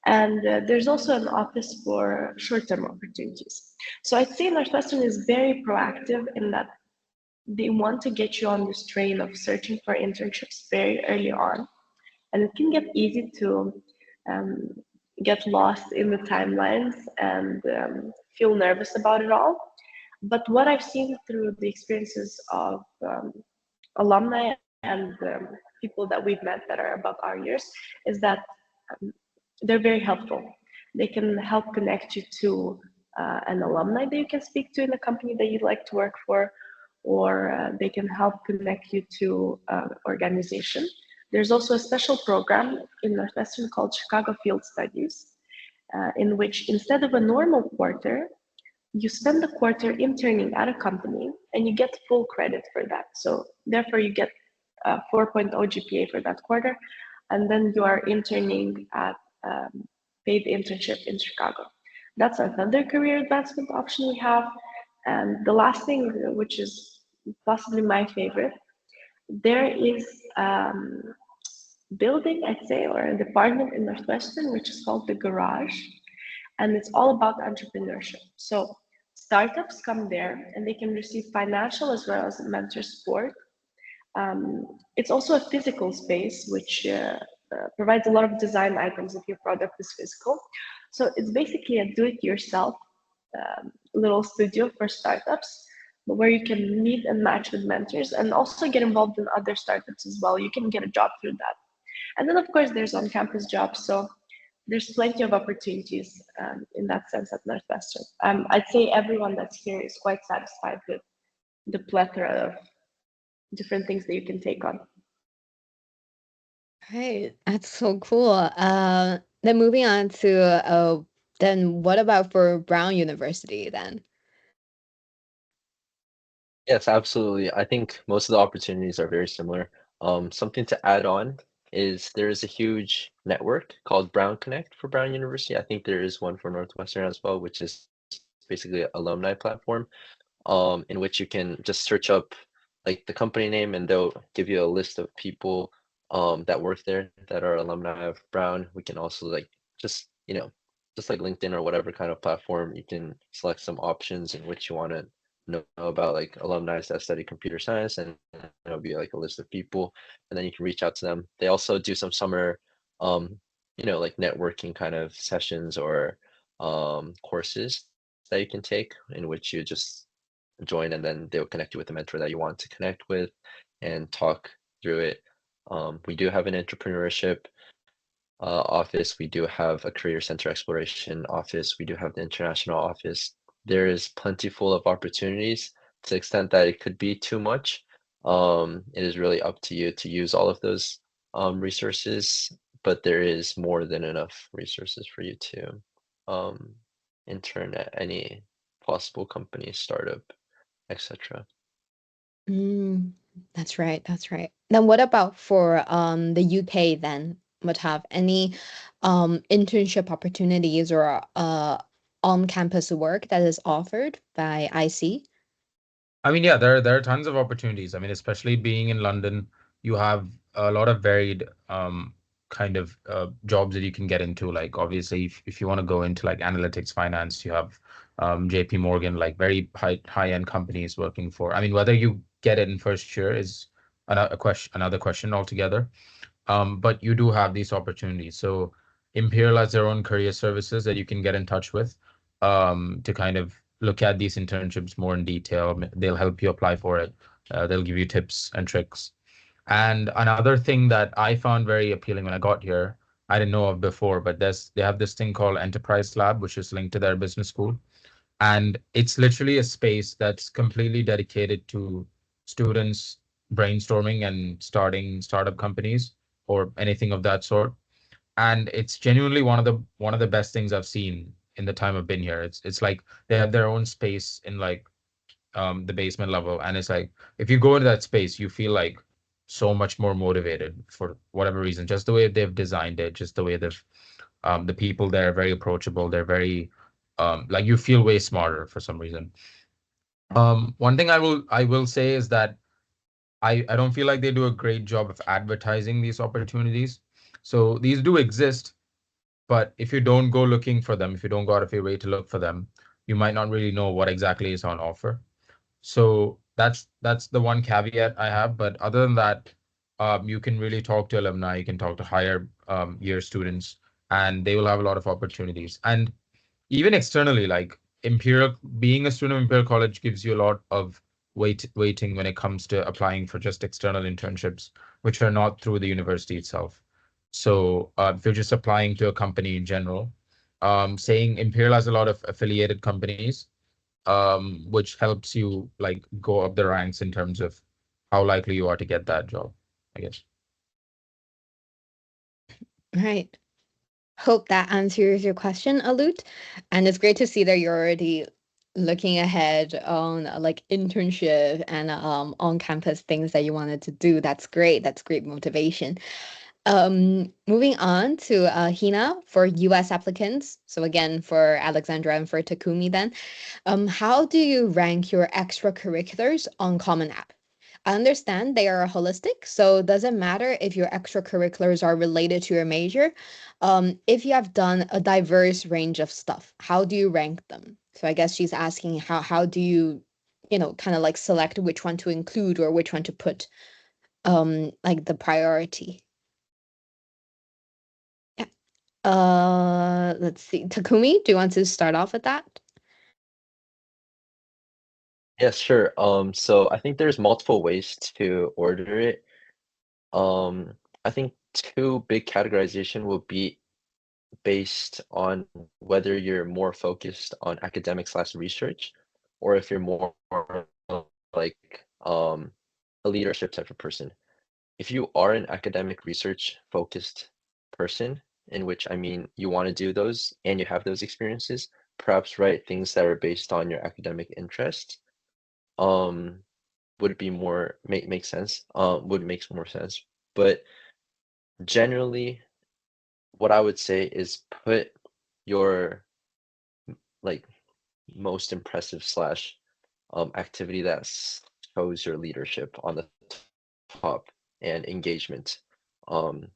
And there's also an office for short-term opportunities. So I'd say Northwestern is very proactive in that they want to get you on this train of searching for internships very early on. And it can get easy to get lost in the timelines and feel nervous about it all. But what I've seen through the experiences of alumni and people that we've met that are above our years is that they're very helpful. They can help connect you to an alumni that you can speak to in a company that you'd like to work for, or they can help connect you to an organization. There's also a special program in Northwestern called Chicago Field Studies, in which instead of a normal quarter, you spend the quarter interning at a company and you get full credit for that. So therefore you get a 4.0 GPA for that quarter, and then you are interning at paid internship in Chicago. That's another career advancement option we have. And the last thing, which is possibly my favorite, there is building, I'd say, or a department in Northwestern, which is called the Garage. And it's all about entrepreneurship. So startups come there and they can receive financial as well as mentor support. It's also a physical space, which provides a lot of design items if your product is physical. So it's basically a do-it-yourself little studio for startups, where you can meet and match with mentors and also get involved in other startups as well. You can get a job through that. And then of course there's on-campus jobs. So there's plenty of opportunities in that sense at Northwestern. I'd say everyone that's here is quite satisfied with the plethora of different things that you can take on. Right, that's so cool. Then moving on to then what about for Brown University then? Yes, absolutely. I think most of the opportunities are very similar. Something to add on is there is a huge network called Brown Connect for Brown University. I think there is one for Northwestern as well, which is basically an alumni platform, in which you can just search up like the company name and they'll give you a list of people that work there that are alumni of Brown. We can also like just like LinkedIn or whatever kind of platform, you can select some options in which you want to know about like alumni that study computer science, and it'll be like a list of people, and then you can reach out to them. They also do some summer, like networking kind of sessions or courses that you can take, in which you just join, and then they'll connect you with the mentor that you want to connect with and talk through it. We do have an entrepreneurship office. We do have a career center exploration office. We do have the international office. There is plentiful of opportunities. To the extent that it could be too much, it is really up to you to use all of those resources, but there is more than enough resources for you to intern at any possible company, startup, etc. That's right. That's right. Then what about for the UK then? Would have any internship opportunities or on-campus work that is offered by IC? I mean, yeah, there are tons of opportunities. I mean, especially being in London, you have a lot of varied kind of jobs that you can get into. Like obviously, if you want to go into like analytics, finance, you have JP Morgan, like very high-end companies working for. I mean, whether you get it in first year is another question altogether. But you do have these opportunities. So Imperial has their own career services that you can get in touch with to kind of look at these internships more in detail. They'll help you apply for it. They'll give you tips and tricks. And another thing that I found very appealing when I got here, I didn't know of before, but they have this thing called Enterprise Lab, which is linked to their business school. And it's literally a space that's completely dedicated to students brainstorming and starting startup companies or anything of that sort. And it's genuinely one of the best things I've seen in the time I've been here. It's like they have their own space in like the basement level, and it's like if you go into that space, you feel like so much more motivated for whatever reason. Just the way they've designed it, just the way they've the people there are very approachable. They're very like you feel way smarter for some reason. One thing I will say is that I don't feel like they do a great job of advertising these opportunities. So these do exist, but if you don't go looking for them, if you don't go out of your way to look for them, you might not really know what exactly is on offer. So that's the one caveat I have. But other than that, you can really talk to alumni, you can talk to higher year students, and they will have a lot of opportunities. And even externally, like Imperial, being a student of Imperial College gives you a lot of waiting when it comes to applying for just external internships, which are not through the university itself. So if you're just applying to a company in general, saying Imperial has a lot of affiliated companies, which helps you like go up the ranks in terms of how likely you are to get that job, I guess. Right. Hope that answers your question, Alut. And it's great to see that you're already looking ahead on like internship and on-campus things that you wanted to do. That's great. That's great motivation. Moving on to Hina for US applicants. So again, for Alexandra and for Takumi then, how do you rank your extracurriculars on Common App? I understand they are holistic, so it doesn't matter if your extracurriculars are related to your major. If you have done a diverse range of stuff, how do you rank them? So I guess she's asking how do you, kind of like select which one to include or which one to put like the priority. Yeah. Let's see. Takumi, do you want to start off with that? Yes, sure. So I think there's multiple ways to order it. I think two big categorization will be based on whether you're more focused on academic/research, or if you're more like a leadership type of person. If you are an academic research focused person, in which I mean you want to do those and you have those experiences, perhaps write things that are based on your academic interests. Would it be more make sense? Would make more sense. But generally, what I would say is put your like most impressive slash activity that shows your leadership on the top, and engagement. Um,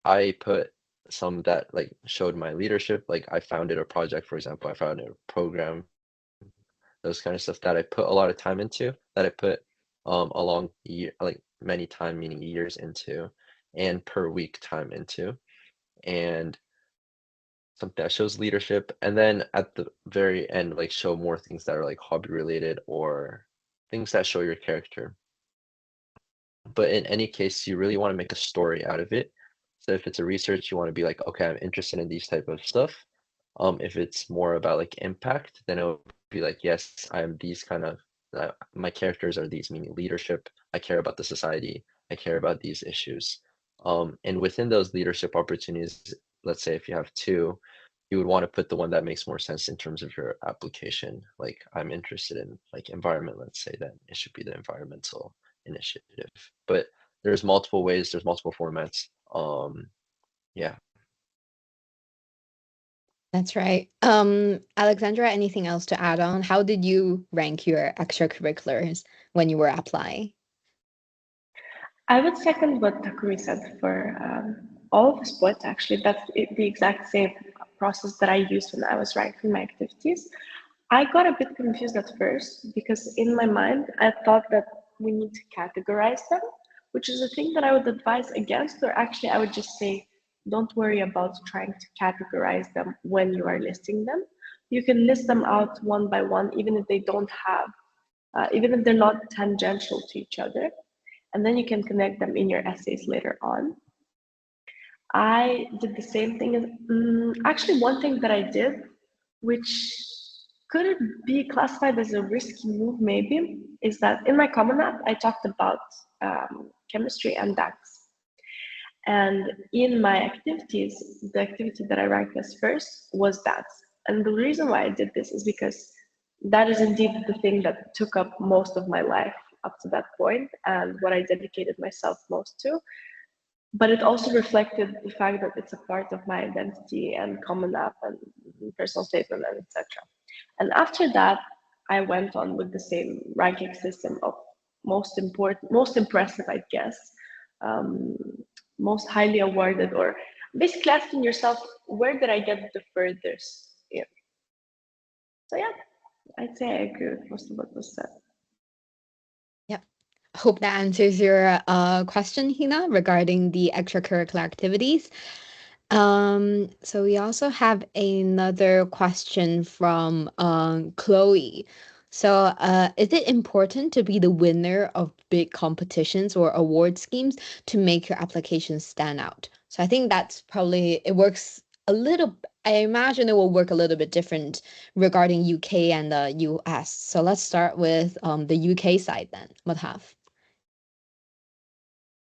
I put some that like showed my leadership. Like I founded a project, for example. I founded a program those kind of stuff that I put a lot of time into, that I put a long year, like many time, meaning years into, and per week time into, and something that shows leadership, and then at the very end, like show more things that are like hobby related or things that show your character. But in any case, you really want to make a story out of it. So if it's a research, you want to be like, okay, I'm interested in these type of stuff. If it's more about like impact, then it'll be like, yes, I'm these kind of my characters are these, meaning leadership. I care about the society. I care about these issues. And within those leadership opportunities, let's say if you have two, you would want to put the one that makes more sense in terms of your application. Like I'm interested in like environment, let's say, then it should be the environmental initiative. But there's multiple ways, there's multiple formats. Yeah. That's right. Alexandra, anything else to add on? How did you rank your extracurriculars when you were applying? I would second what Takumi said for all of his points, actually. That's the exact same process that I used when I was ranking my activities. I got a bit confused at first because in my mind, I thought that we need to categorize them, which is a thing that I would advise against, or actually I would just say, don't worry about trying to categorize them when you are listing them. You can list them out one by one, even if they don't have, even if they're not tangential to each other, and then you can connect them in your essays later on. I did the same thing as, actually one thing that I did, which could it be classified as a risky move maybe, is that in my Common App, I talked about chemistry and DAX. And in my activities, the activity that I ranked as first was DAX. And the reason why I did this is because that is indeed the thing that took up most of my life up to that point and what I dedicated myself most to. But it also reflected the fact that it's a part of my identity and Common App and personal statement and etc. And after that, I went on with the same ranking system of most important, most impressive, I guess, most highly awarded, or basically asking yourself, where did I get the furthest? Yeah. So yeah, I'd say I agree with most of what was said. Yep. Hope that answers your question, Hina, regarding the extracurricular activities. So we also have another question from Chloe. So, is it important to be the winner of big competitions or award schemes to make your application stand out? So I think that's probably, it works a little, I imagine it will work a little bit different regarding UK and the US. So let's start with the UK side then, Madhav.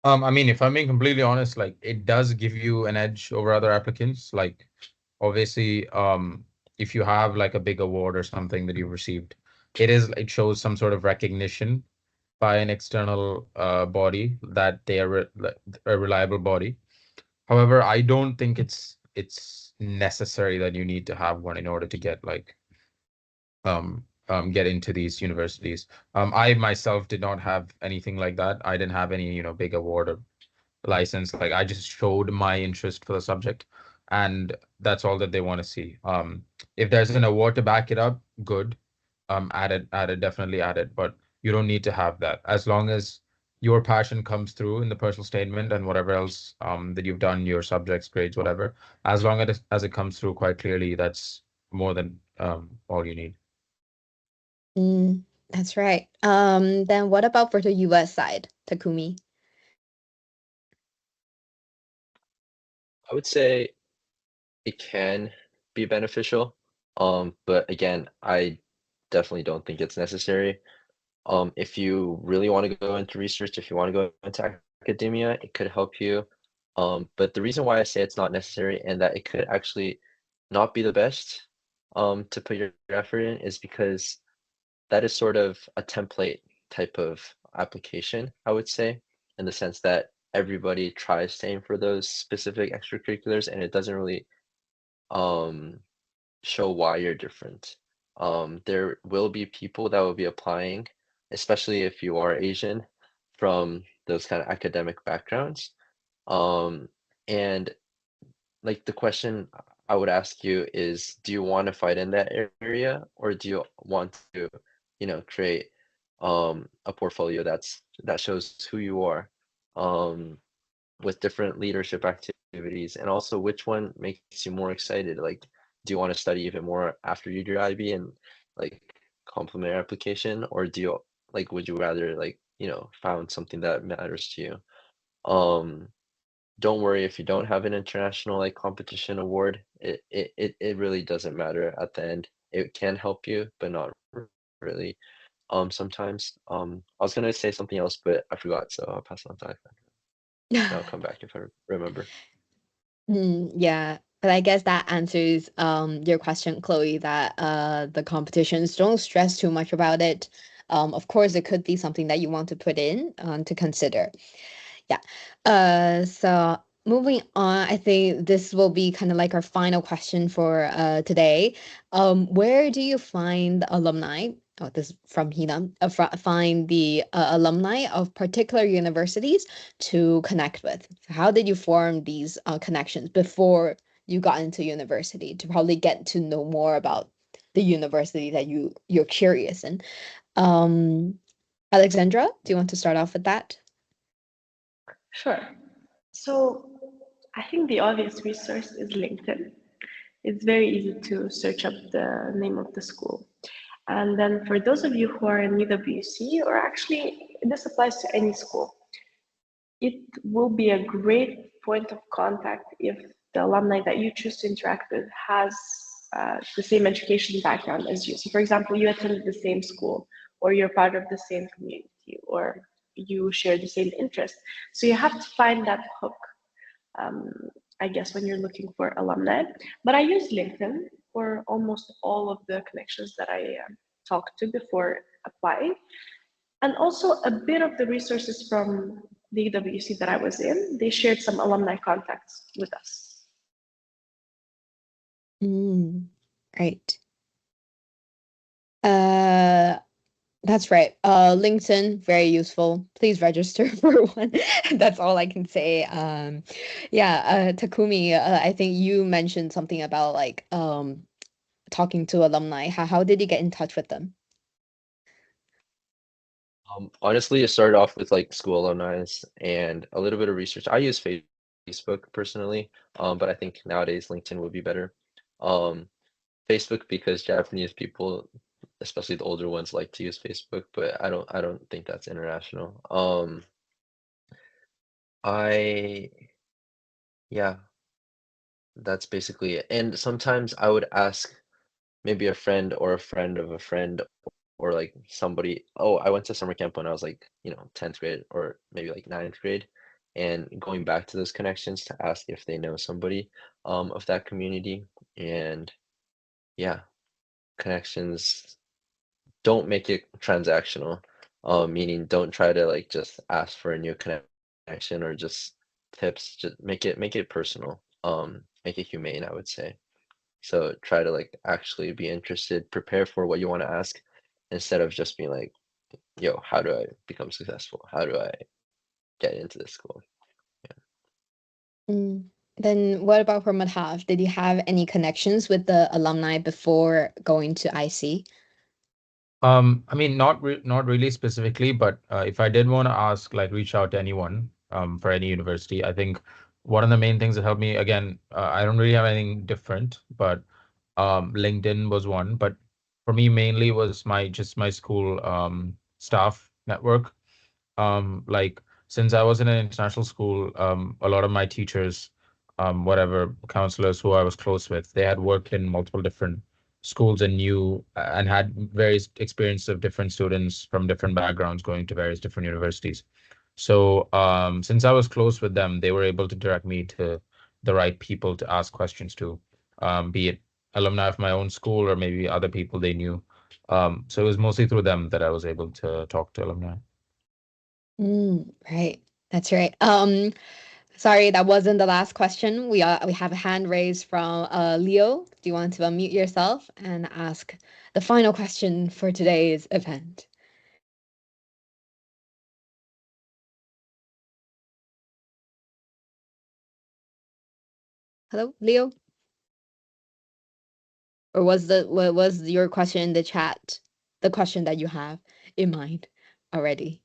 I mean, if I'm being completely honest, like it does give you an edge over other applicants. Like obviously, if you have like a big award or something that you've received, it shows some sort of recognition by an external body that they are a reliable body. However, I don't think it's necessary that you need to have one in order to get like get into these universities. I myself did not have anything like that. I didn't have any, big award or license. Like I just showed my interest for the subject, and that's all that they want to see. If there's an award to back it up, good. Add it, definitely add it. But you don't need to have that as long as your passion comes through in the personal statement and whatever else that you've done, your subjects, grades, whatever. As long as it comes through quite clearly, that's more than all you need. That's right. Then what about for the US side, Takumi? I would say it can be beneficial. But again, I definitely don't think it's necessary. If you really want to go into research, if you want to go into academia, it could help you. But the reason why I say it's not necessary and that it could actually not be the best to put your effort in is because that is sort of a template type of application, I would say, in the sense that everybody tries to aim for those specific extracurriculars and it doesn't really show why you're different. There will be people that will be applying, especially if you are Asian, from those kind of academic backgrounds. And like the question I would ask you is, do you want to fight in that area, or do you want to, create a portfolio that shows who you are, um, with different leadership activities, and also which one makes you more excited? Like, do you want to study even more after you do your IB and like complement your application, or do you like would you rather like, found something that matters to you? Um, don't worry if you don't have an international like competition award. It really doesn't matter at the end. It can help you, but not really. Sometimes. I was gonna say something else, but I forgot, so I'll pass it on to Alexandra. And I'll come back if I remember. Yeah, but I guess that answers your question, Chloe, that the competitions, don't stress too much about it. Of course, it could be something that you want to put in to consider. Yeah. So moving on, I think this will be kind of like our final question for today. Where do you find the alumni? Oh, this is from Hina. Find the alumni of particular universities to connect with. So how did you form these connections before you got into university to probably get to know more about the university that you're curious in? Um, Alexandra, do you want to start off with that? Sure. So I think the obvious resource is LinkedIn. It's very easy to search up the name of the school. And then for those of you who are in UWC, or actually this applies to any school, it will be a great point of contact if the alumni that you choose to interact with has the same education background as you. So for example, you attended the same school, or you're part of the same community, or you share the same interest. So you have to find that hook, I guess, when you're looking for alumni. But I use LinkedIn for almost all of the connections that I talked to before applying. And also a bit of the resources from the EWC that I was in, they shared some alumni contacts with us. Right. That's right. LinkedIn, very useful. Please register for one. That's all I can say. Yeah, Takumi, I think you mentioned something about like talking to alumni. How did you get in touch with them? Honestly, it started off with like school alumni and a little bit of research. I use Facebook personally, but I think nowadays LinkedIn would be better. Um, Facebook because Japanese people, especially the older ones, like to use Facebook, but I don't think that's international. I yeah, that's basically it. And sometimes I would ask maybe a friend or a friend of a friend or like somebody, oh, I went to summer camp when I was like, 10th grade or maybe like ninth grade, and going back to those connections to ask if they know somebody of that community. And yeah, connections, don't make it transactional, meaning don't try to like just ask for a new connection or just tips. Just make it personal, make it humane, I would say. So try to like actually be interested, prepare for what you want to ask instead of just being like, yo, how do I become successful? How do I get into this school? Mm. Then what about for Madhav? Did you have any connections with the alumni before going to IC? I mean, not really specifically, but if I did want to ask, like, reach out to anyone, for any university, I think one of the main things that helped me, again, I don't really have anything different, but LinkedIn was one. But for me, mainly was my school staff network. Like, since I was in an international school, a lot of my teachers, whatever counselors who I was close with, they had worked in multiple different schools and knew and had various experience of different students from different backgrounds going to various different universities. So since I was close with them, they were able to direct me to the right people to ask questions to, be it alumni of my own school or maybe other people they knew. So it was mostly through them that I was able to talk to alumni. Right. That's right. Sorry, that wasn't the last question. We have a hand raised from Leo. Do you want to unmute yourself and ask the final question for today's event? Hello, Leo? Or what was your question in the chat? The question that you have in mind already?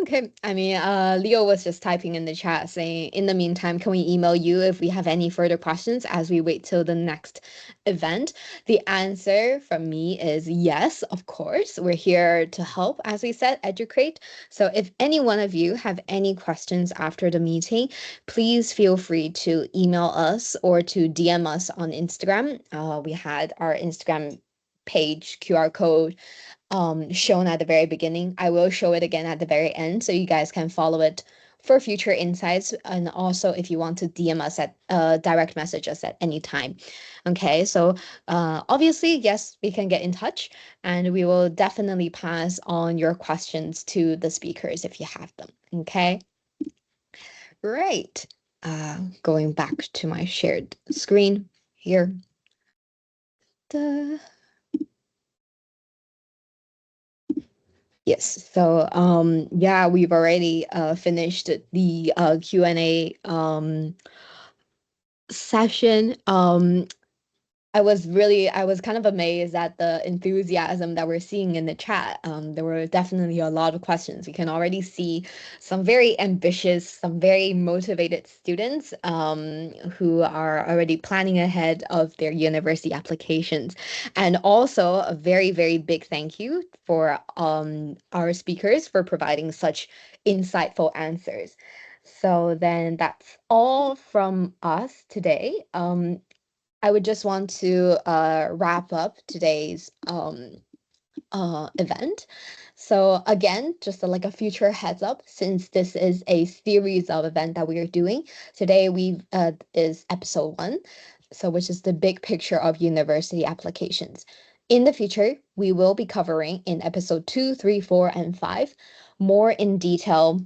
Okay, I mean, Leo was just typing in the chat saying, in the meantime, can we email you if we have any further questions as we wait till the next event? The answer from me is yes, of course. We're here to help, as we said, EduCrate. So if any one of you have any questions after the meeting, please feel free to email us or to DM us on Instagram. We had our Instagram page QR code shown at the very beginning. I will show it again at the very end so you guys can follow it for future insights, and also if you want to DM us at direct message us at any time. Okay, so obviously, yes, we can get in touch, and we will definitely pass on your questions to the speakers if you have them. Okay, right. Going back to my shared screen here. Yes. So yeah, we've already finished the Q&A session. I was kind of amazed at the enthusiasm that we're seeing in the chat. There were definitely a lot of questions. You can already see some very ambitious, some very motivated students who are already planning ahead of their university applications. And also a very, very big thank you for our speakers for providing such insightful answers. So then that's all from us today. I would just want to wrap up today's event. So again, just like a future heads up, since this is a series of event that we are doing today, we is episode 1, so which is the big picture of university applications. In the future, we will be covering in episode 2, 3, 4, and 5 more in detail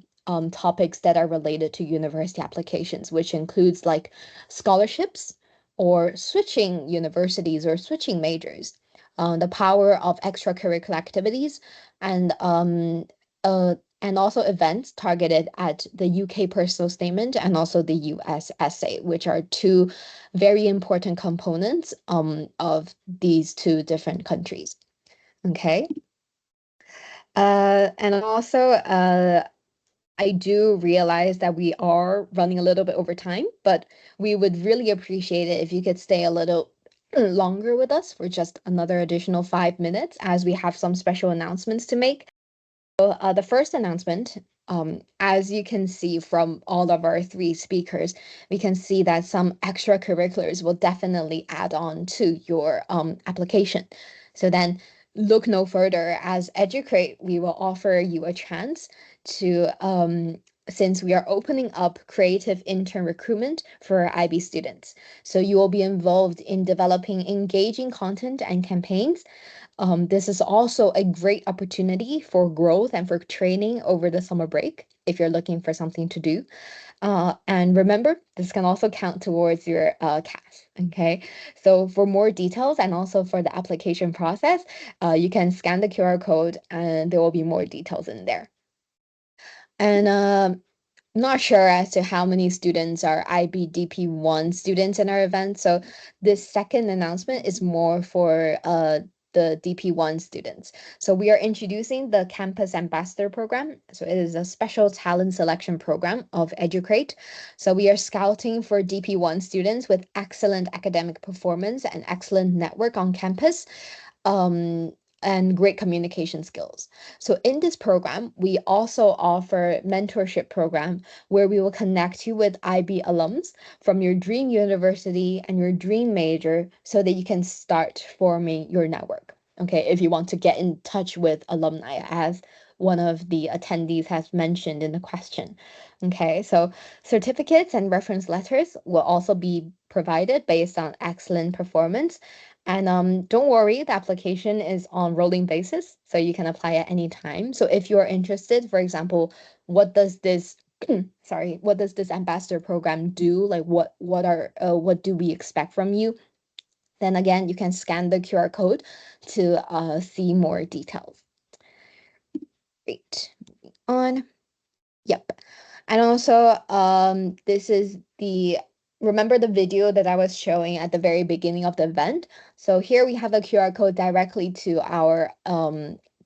topics that are related to university applications, which includes like scholarships or switching universities or switching majors, the power of extracurricular activities, and also events targeted at the UK personal statement and also the US essay, which are two very important components of these two different countries. Okay. And also, I do realize that we are running a little bit over time, but we would really appreciate it if you could stay a little longer with us for just another additional 5 minutes as we have some special announcements to make. So the first announcement, as you can see from all of our 3 speakers, we can see that some extracurriculars will definitely add on to your application. So then look no further. As EduCrate, we will offer you a chance to, since we are opening up creative intern recruitment for IB students. So you will be involved in developing engaging content and campaigns. This is also a great opportunity for growth and for training over the summer break if you're looking for something to do. And remember, this can also count towards your CAS, okay? So for more details and also for the application process, you can scan the QR code and there will be more details in there. And not sure as to how many students are IBDP1 students in our event. So this second announcement is more for the DP1 students. So we are introducing the Campus Ambassador Program. So it is a special talent selection program of EduCrate. So we are scouting for DP1 students with excellent academic performance and excellent network on campus. And great communication skills. So in this program, we also offer mentorship program where we will connect you with IB alums from your dream university and your dream major so that you can start forming your network. Okay, if you want to get in touch with alumni, as one of the attendees has mentioned in the question. Okay, so certificates and reference letters will also be provided based on excellent performance. And don't worry, the application is on rolling basis, so you can apply at any time. So if you're interested, for example, what does this what does this ambassador program do? Like what do we expect from you? Then again, you can scan the QR code to see more details. Great. Moving on. Yep. And also, this is remember the video that I was showing at the very beginning of the event? So here we have a QR code directly to our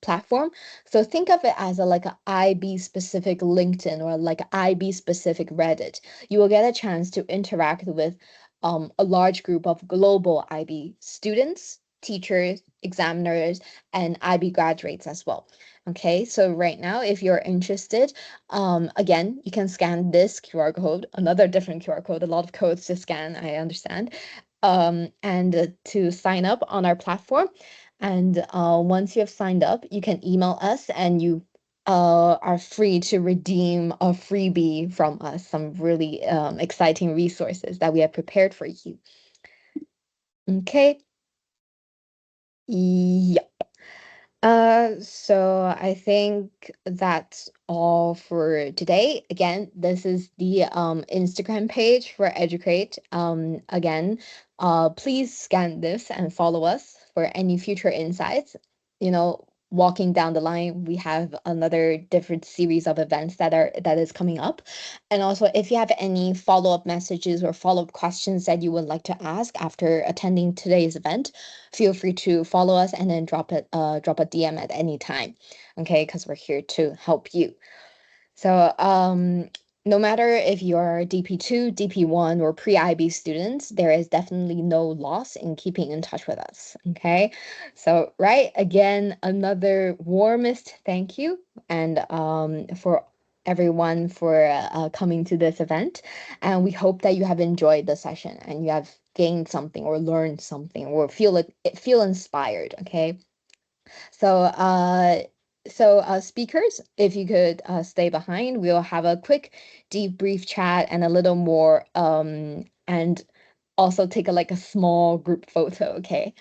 platform. So think of it as like an IB specific LinkedIn or like an IB specific Reddit. You will get a chance to interact with a large group of global IB students, teachers, examiners, and IB graduates as well. Okay, so right now, if you're interested, again, you can scan this QR code, another different QR code, a lot of codes to scan, I understand, and to sign up on our platform. And once you have signed up, you can email us and you are free to redeem a freebie from us, some really exciting resources that we have prepared for you. Okay. Yeah. So I think that's all for today. Again, this is the Instagram page for EduCrate. Again, please scan this and follow us for any future insights. You know, walking down the line, we have another different series of events that is coming up. And also, if you have any follow-up messages or follow-up questions that you would like to ask after attending today's event, feel free to follow us and then drop a DM at any time, okay? Because we're here to help you. So no matter if you're DP2, DP1, or pre-IB students, there is definitely no loss in keeping in touch with us, okay? So right, again, another warmest thank you and for everyone for coming to this event, and we hope that you have enjoyed the session and you have gained something or learned something or feel inspired, okay? So speakers, if you could stay behind, we'll have a quick debrief chat and a little more and also take like a small group photo, okay?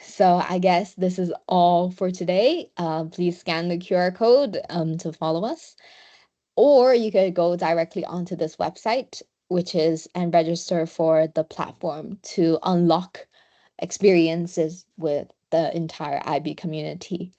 So I guess this is all for today. Please scan the QR code to follow us, or you could go directly onto this website, which is and register for the platform to unlock experiences with the entire IB community.